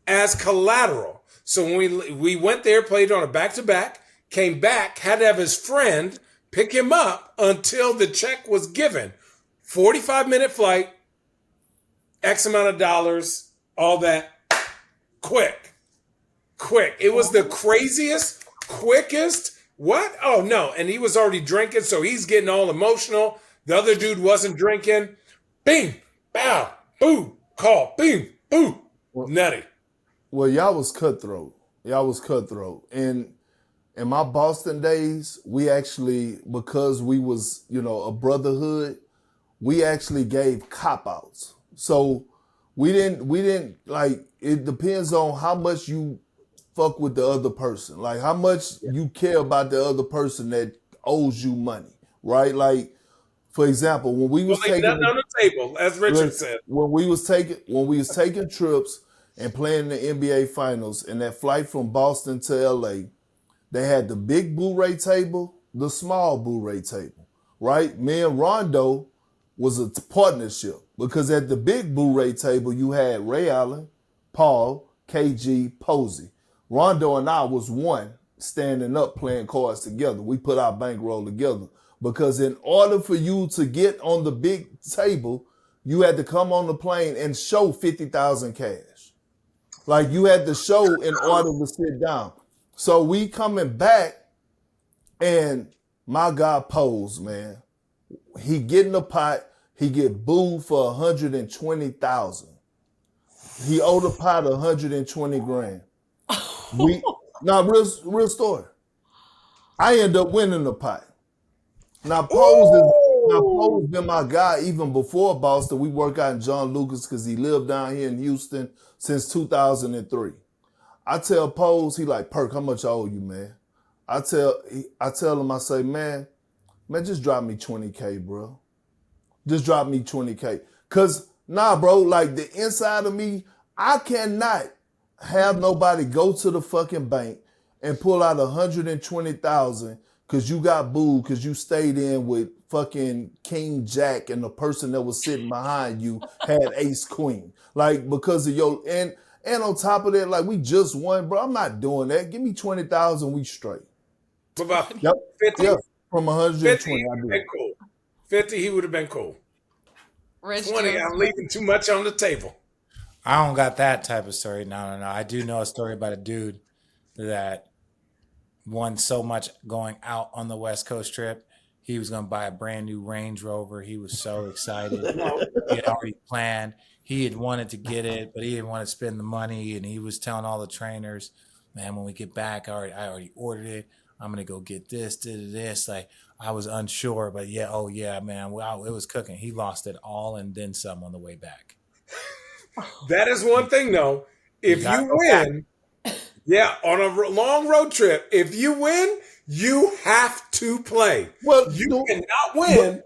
as collateral. So when we went there, played on a back-to-back, came back, had to have his friend pick him up until the check was given. 45-minute flight, X amount of dollars, all that, quick. It was the craziest, quickest. What? Oh, no. And he was already drinking, so he's getting all emotional. The other dude wasn't drinking. Bing, bow, boo, call, bing, boo. Nutty. Well, y'all was cutthroat. And in my Boston days, we actually, because we was, a brotherhood, we actually gave cop-outs. So we didn't like, it depends on how much you fuck with the other person. Like how much you care about the other person that owes you money, right? Like, for example, when we was taking nothing on the table, as Richard said. When we was taking trips and playing the NBA Finals, and that flight from Boston to LA, they had the big Blu-ray table, the small Blu-ray table, right? Me and Rondo was a partnership because at the big Blu-ray table, you had Ray Allen, Paul, KG, Posey. Rondo and I was one standing up playing cards together. We put our bankroll together because in order for you to get on the big table, you had to come on the plane and show 50,000 cash. Like you had to show in order to sit down. So we coming back and my guy Pose, man, he get in the pot, he get booed for 120,000. He owed the pot 120 grand. Real story. I end up winning the pot. Now Pose been my guy even before Boston. We work out in John Lucas because he lived down here in Houston since 2003. I tell Pose, he like, Perk, how much I owe you, man? I tell him, I say, man, just drop me 20K, bro. Just drop me 20K. Cause bro, like the inside of me, I cannot have nobody go to the fucking bank and pull out 120,000 because you got booed because you stayed in with fucking King Jack and the person that was sitting behind you had ace queen. Like because of your and on top of that, like we just won, bro. I'm not doing that. Give me 20,000, we straight. What about 50? Yeah, from 120. 50, he would have been cool. 50, he would have been cool. Rich 20, I'm leaving too much on the table. I don't got that type of story. No. I do know a story about a dude that won so much going out on the West Coast trip. He was going to buy a brand new Range Rover. He was so excited. He had already planned. He had wanted to get it, but he didn't want to spend the money. And he was telling all the trainers, man, when we get back, I already ordered it. I'm going to go get this. Like, I was unsure, but man, wow, it was cooking. He lost it all and then some on the way back. That is one thing, though. If you win, on a long road trip, if you win, you have to play. Well, you cannot win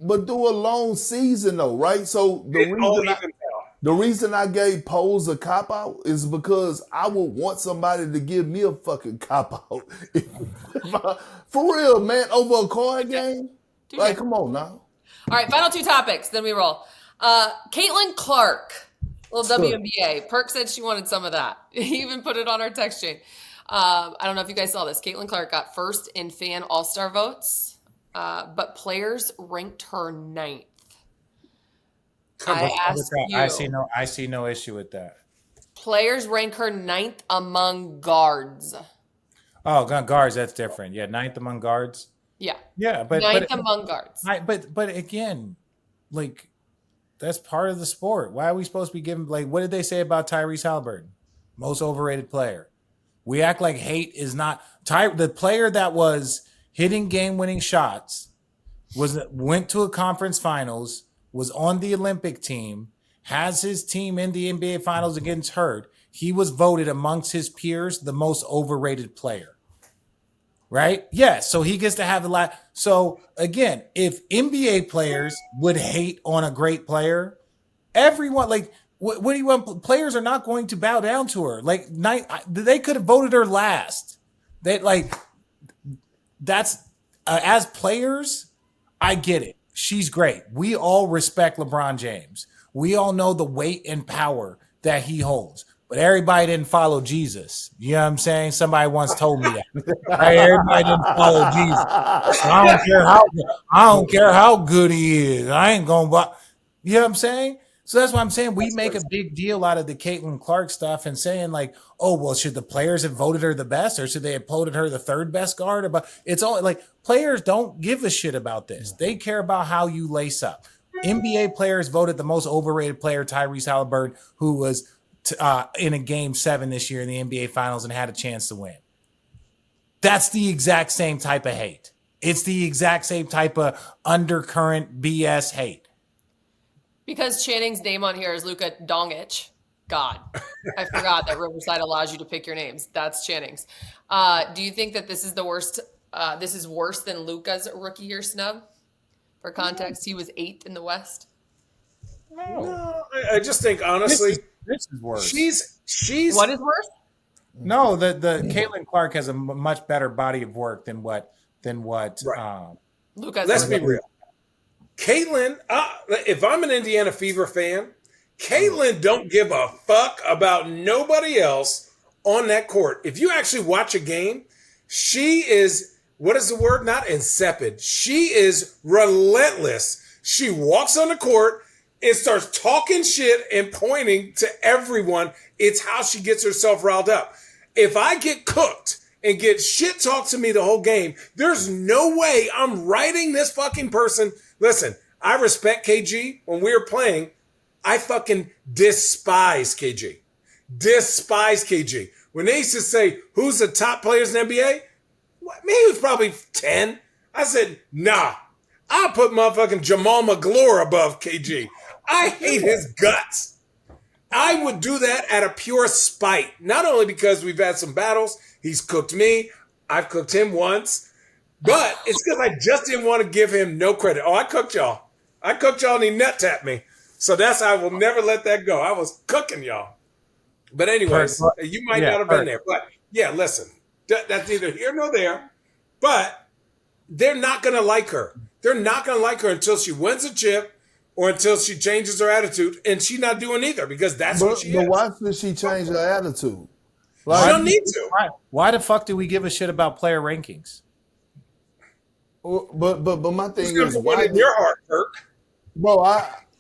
But do a long season though, right? So the reason I gave Pose a cop out is because I would want somebody to give me a fucking cop out. For real, man, over a card game. Like, come on now. All right, final two topics, then we roll. Caitlin Clark, little WNBA. Perk said she wanted some of that. He even put it on our text chain. I don't know if you guys saw this. Caitlin Clark got first in fan all-star votes, but players ranked her 9th. I see no issue with that. Players rank her 9th among guards. Oh, guards, that's different. Yeah, 9th among guards. Yeah, but 9th among guards. But again, like that's part of the sport. Why are we supposed to be giving? Like, what did they say about Tyrese Halliburton? Most overrated player. We act like hate is not the player that was hitting game-winning shots. Went to a conference finals. Was on the Olympic team. Has his team in the NBA finals against Hurt. He was voted amongst his peers the most overrated player. Right? Yeah. So he gets to have a lot. So again, if NBA players would hate on a great player, everyone, like, what do you want? Players are not going to bow down to her. Like, they could have voted her last. That's as players, I get it. She's great. We all respect LeBron James. We all know the weight and power that he holds. But everybody didn't follow Jesus. You know what I'm saying? Somebody once told me that. Right? Everybody didn't follow Jesus. I don't care how good he is. I ain't gonna buy. You know what I'm saying? So that's why I'm saying we make a big deal out of the Caitlin Clark stuff and saying like, oh, well, should the players have voted her the best or should they have voted her the third best guard? But it's all like players don't give a shit about this. They care about how you lace up. NBA players voted the most overrated player, Tyrese Halliburton, who was in a game 7 this year in the NBA Finals and had a chance to win. That's the exact same type of hate. It's the exact same type of undercurrent BS hate. Because Channing's name on here is Luka Doncic. God, I forgot that Riverside allows you to pick your names. That's Channing's. Do you think that this is the worst? This is worse than Luka's rookie year snub? For context, he was 8th in the West. No, I just think honestly, this is worse. She's what is worse? No, the Caitlin Clark has a much better body of work than what right. Luka's. Let's be real. Caitlin, if I'm an Indiana Fever fan, Caitlin don't give a fuck about nobody else on that court. If you actually watch a game, she is, what is the word? Not insipid. She is relentless. She walks on the court and starts talking shit and pointing to everyone. It's how she gets herself riled up. If I get cooked and get shit talked to me the whole game, there's no way I'm writing this fucking person. Listen, I respect KG. When we were playing, I fucking despise KG. Despise KG. When they used to say, who's the top players in the NBA? Me, he was probably 10. I said, nah. I'll put motherfucking Jamal McGlure above KG. I hate his guts. I would do that out of pure spite. Not only because we've had some battles, he's cooked me, I've cooked him once, but it's because I just didn't want to give him no credit. Oh, I cooked y'all. And he nut tapped me. So I will never let that go. I was cooking y'all. But anyways, you might not have been there. But yeah, listen, that's neither here nor there. But they're not going to like her. They're not going to like her until she wins a chip or until she changes her attitude. And she's not doing either because that's what she is. But why should she change her attitude? Like, she don't need to. Why the fuck do we give a shit about player rankings? But my thing is, why in your heart, Perk? Bro,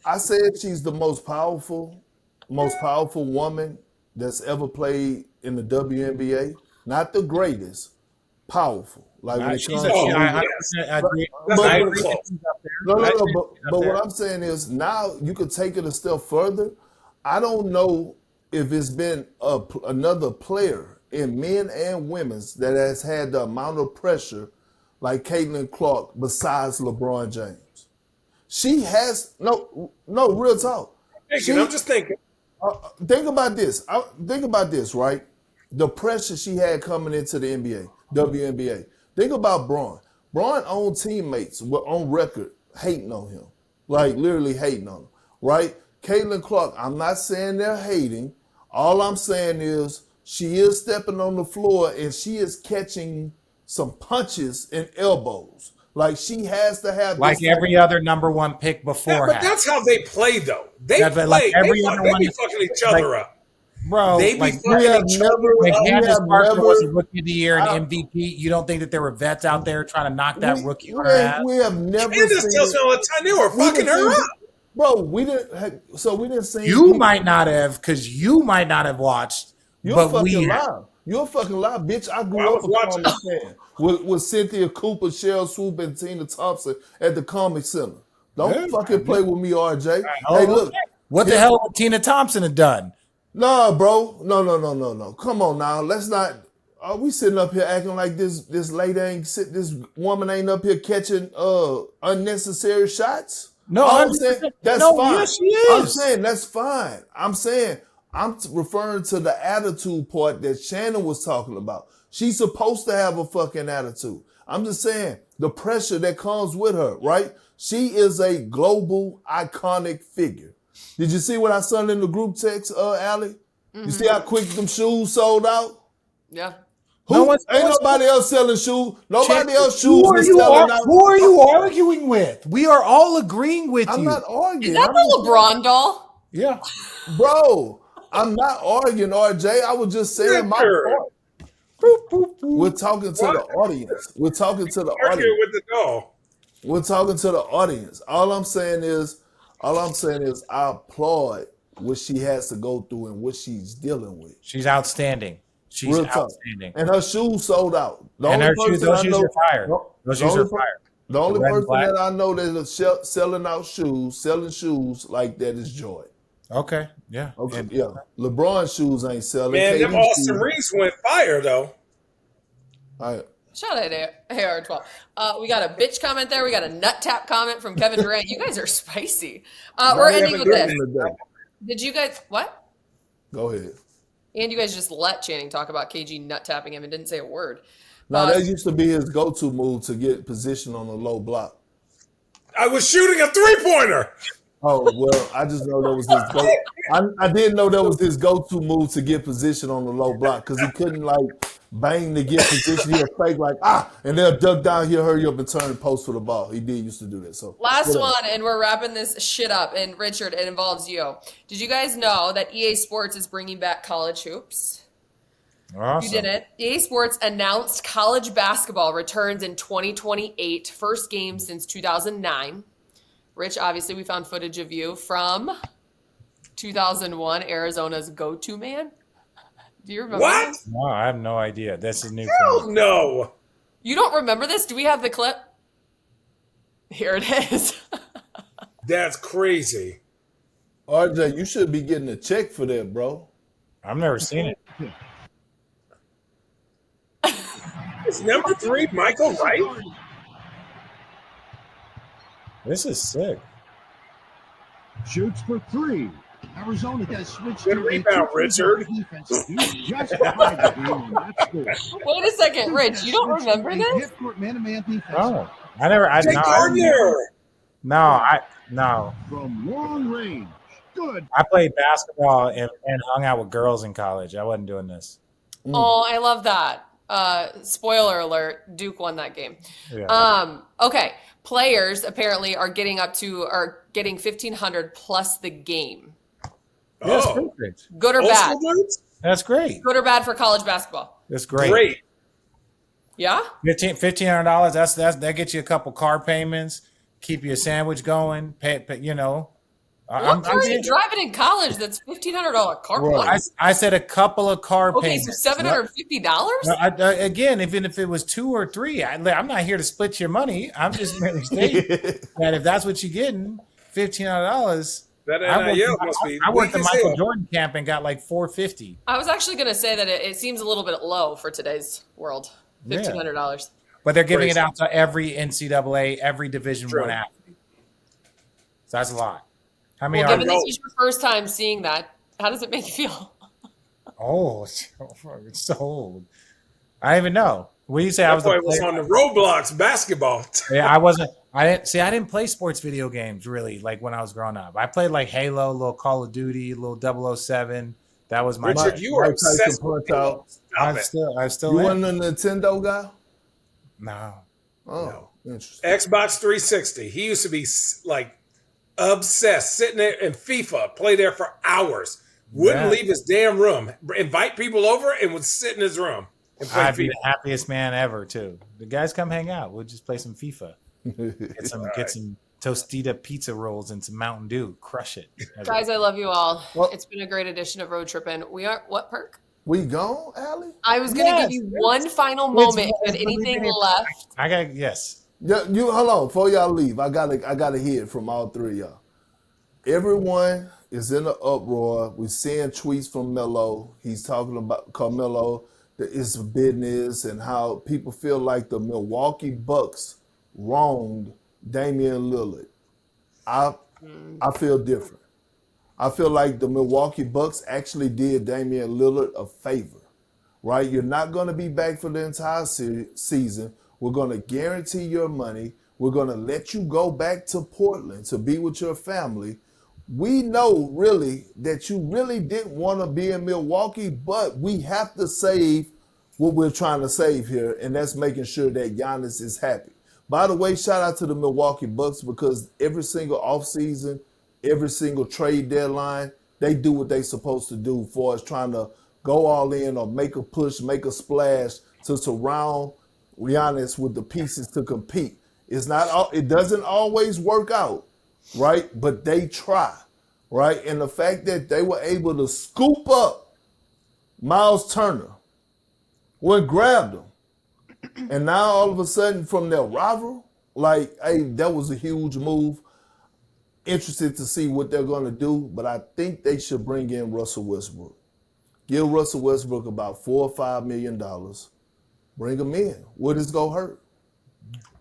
I said she's the most powerful woman that's ever played in the WNBA. Not the greatest, powerful. Like when it comes to I agree. No, but what I'm saying is now you could take it a step further. I don't know if it's been another player in men and women's that has had the amount of pressure like Caitlin Clark besides LeBron James. She has no real talk. I'm just thinking. Think about this, right? The pressure she had coming into the NBA, WNBA. Think about Braun. Braun own teammates were on record hating on him, like literally hating on him, right? Caitlin Clark, I'm not saying they're hating. All I'm saying is she is stepping on the floor and she is catching some punches and elbows. Like she has to have like every other number one pick before. But that's how they play, though. They play. Like they be fucking each other up. Bro, they be like fucking each other up. Candace Parker was a rookie of the year and MVP. You don't think that there were vets out there trying to knock that rookie on her ass? We have never Candace tells me all the time they were fucking her up. Bro, we didn't see. You might not have, because you might not have watched. You're a fucking lie. You're a fucking lie, bitch. I grew up a comic fan with Cynthia Cooper, Cheryl Swoop, and Tina Thompson at the Comic Center. Don't fucking play with me, RJ. Hey, look. What the hell would Tina Thompson have done? No, bro. No. Come on now. Let's not. Are we sitting up here acting like this lady this woman ain't up here catching unnecessary shots? No, I'm saying that's fine. Yes, she is. I'm saying that's fine. I'm referring to the attitude part that Shannon was talking about. She's supposed to have a fucking attitude. I'm just saying the pressure that comes with her, right? She is a global iconic figure. Did you see what I sent in the group text, Allie? You see how quick them shoes sold out? Yeah. Ain't nobody else selling shoes. Nobody else shoes is selling out. Who are you arguing with? We are all agreeing with you. I'm not arguing. Is that the LeBron doll? Yeah. Bro, I'm not arguing, RJ. I was just saying my point. We're talking to the audience. We're talking to the audience. With the doll. We're talking to the audience. All I'm saying is I applaud what she has to go through and what she's dealing with. She's outstanding. She's outstanding. And her shoes sold out. Those shoes are fire. Those shoes are fire. The only person that I know that is selling shoes like that is Joy. Okay. Yeah. Okay. Yeah. LeBron's shoes ain't selling. Man, them Austin Reeves went fire though. All right. Shout out to AR12. We got a bitch comment there. We got a nut tap comment from Kevin Durant. You guys are spicy. We're ending with this. Did you guys what? Go ahead. And you guys just let Channing talk about KG nut tapping him and didn't say a word. Now that used to be his go-to move to get position on a low block. I was shooting a 3-pointer. Oh well, I just know that was his go. I didn't know that was his go-to move to get position on the low block because he couldn't like bang to get position. He'll fake like and they'll duck down here, hurry up and turn and post for the ball. He did used to do that. So last one, and we're wrapping this shit up. And Richard, it involves you. Did you guys know that EA Sports is bringing back college hoops? Awesome. You didn't. EA Sports announced college basketball returns in 2028, first game since 2009. Rich, obviously, we found footage of you from 2001, Arizona's go-to man. Do you remember what? this? No, I have no idea. This is new. Hell no. You don't remember this? Do we have the clip? Here it is. That's crazy. RJ, you should be getting a check for that, bro. I've never seen it. It's number 3, Michael Wright. This is sick. Shoots for 3. Arizona has switched Good to rebound, Richard. defense. Just behind the game, and that's good. Wait a second, Rich. You don't remember this? Hip-court man-to-man defense. Oh, I never. No. From long range. Good. I played basketball and hung out with girls in college. I wasn't doing this. Oh, I love that. Spoiler alert, Duke won that game. Yeah. Okay. Players apparently are getting $1,500 plus the game. That's perfect. Good or bad? That's great. Good or bad for college basketball? That's great. Great. Yeah? $1,500. That gets you a couple car payments. Keep your sandwich going. What car are you driving in college that's $1,500 car Right. I said a couple of car Okay, payments. so $750? Again, even if it was 2 or 3, I'm not here to split your money. I'm just merely stating that if that's what you're getting, $1,500. That NIL must be. I worked the Michael Jordan camp and got like $450. I was actually going to say that it seems a little bit low for today's world. $1,500. But they're giving it out to every NCAA, every Division I athlete. So that's a lot. I mean, given this is your first time seeing that, how does it make you feel? Oh, it's so old. I don't even know. What do you say? I was on the Roblox basketball. Yeah, I didn't play sports video games really like when I was growing up. I played like Halo, a little Call of Duty, a little 007. That was my Richard, you were obsessed with Halo. I'm still You wasn't a Nintendo guy? No. Oh, interesting. Xbox 360. He used to be like obsessed, sitting there in FIFA, play there for hours. Wouldn't leave his damn room. Invite people over and would sit in his room and play I'd FIFA. be the happiest man ever too. The guys come hang out. We'll just play some FIFA. Get some Tostita pizza rolls and some Mountain Dew. Crush it. Guys, I love you all. Well, it's been a great edition of Road Trippin'. We are what, Perk? We gone, Allie? I was going to give you one final moment. If you had anything left. Yeah, you hold on before y'all leave. I gotta hear it from all three of y'all. Everyone is in an uproar. We're seeing tweets from Melo. He's talking about Carmelo, it's business, and how people feel like the Milwaukee Bucks wronged Damian Lillard. I feel different. I feel like the Milwaukee Bucks actually did Damian Lillard a favor, right? You're not going to be back for the entire season. We're going to guarantee your money. We're going to let you go back to Portland to be with your family. we know really that you really didn't want to be in Milwaukee, but we have to save what we're trying to save here, and that's making sure that Giannis is happy. By the way, shout out to the Milwaukee Bucks because every single offseason, every single trade deadline, they do what they're supposed to do for us, trying to go all in or make a push, make a splash to surround Giannis with the pieces to compete. It doesn't always work out, right? But they try, right? And the fact that they were able to scoop up Miles Turner, grabbed him, and now all of a sudden from their rival, that was a huge move. Interested to see what they're going to do, but I think they should bring in Russell Westbrook. Give Russell Westbrook about $4 or $5 million. Bring him in. What is going to hurt?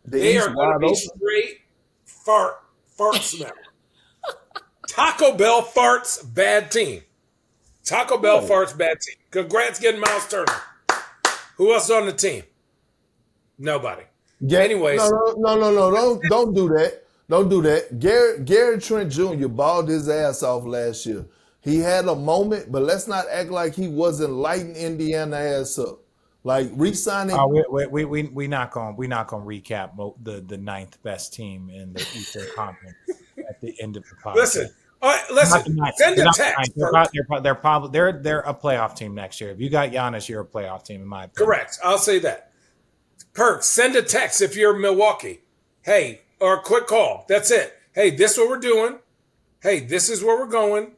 They are going to be straight farts now. Taco Bell farts, bad team. Taco Bell farts, bad team. Congrats getting Miles Turner. Who else on the team? Nobody. Anyways. No. Don't do that. Don't do that. Gary Trent Jr. balled his ass off last year. He had a moment, but let's not act like he wasn't lighting Indiana ass up. Like re-signing. We not gonna recap the ninth best team in the Eastern Conference at the end of the podcast. Listen. Send a text. They're a playoff team next year. If you got Giannis, you're a playoff team in my opinion. Correct. I'll say that. Perk, send a text if you're Milwaukee. Hey, or a quick call. That's it. Hey, this is what we're doing. Hey, this is where we're going.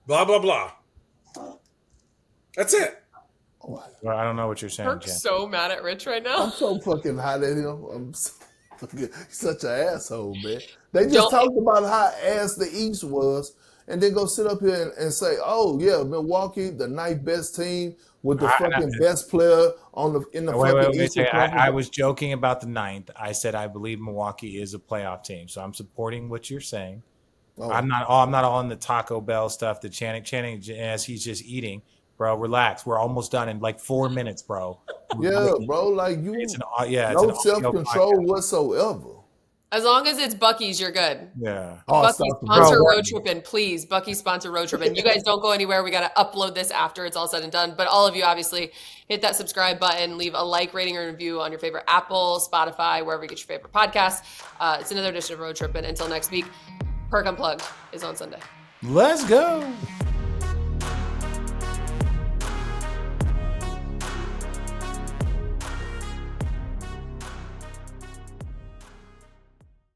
Blah, blah, blah. That's it. Well, I don't know what you're saying, Perk's Jen. so mad at Rich right now. I'm so fucking hot at him. He's such an asshole, man. They just talked about how ass the East was, and then go sit up here and say, "Oh yeah, Milwaukee, the ninth best team with the fucking best player in the fucking Eastern Conference." I was joking about the ninth. I said I believe Milwaukee is a playoff team, so I'm supporting what you're saying. Oh. I'm not all in the Taco Bell stuff. The Channing as he's just eating. Bro, relax. We're almost done in like 4 minutes, bro. Yeah, bro. Like you, no self-control whatsoever. As long as it's Buc-ee's, you're good. Yeah. Buc-ee's sponsor Road Trippin, please. Buc-ee's sponsor Road Trippin. You guys don't go anywhere. We got to upload this after it's all said and done. But all of you, obviously, hit that subscribe button, leave a like, rating, or review on your favorite Apple, Spotify, wherever you get your favorite podcasts. It's another edition of Road Trippin. Until next week, Perk Unplugged is on Sunday. Let's go.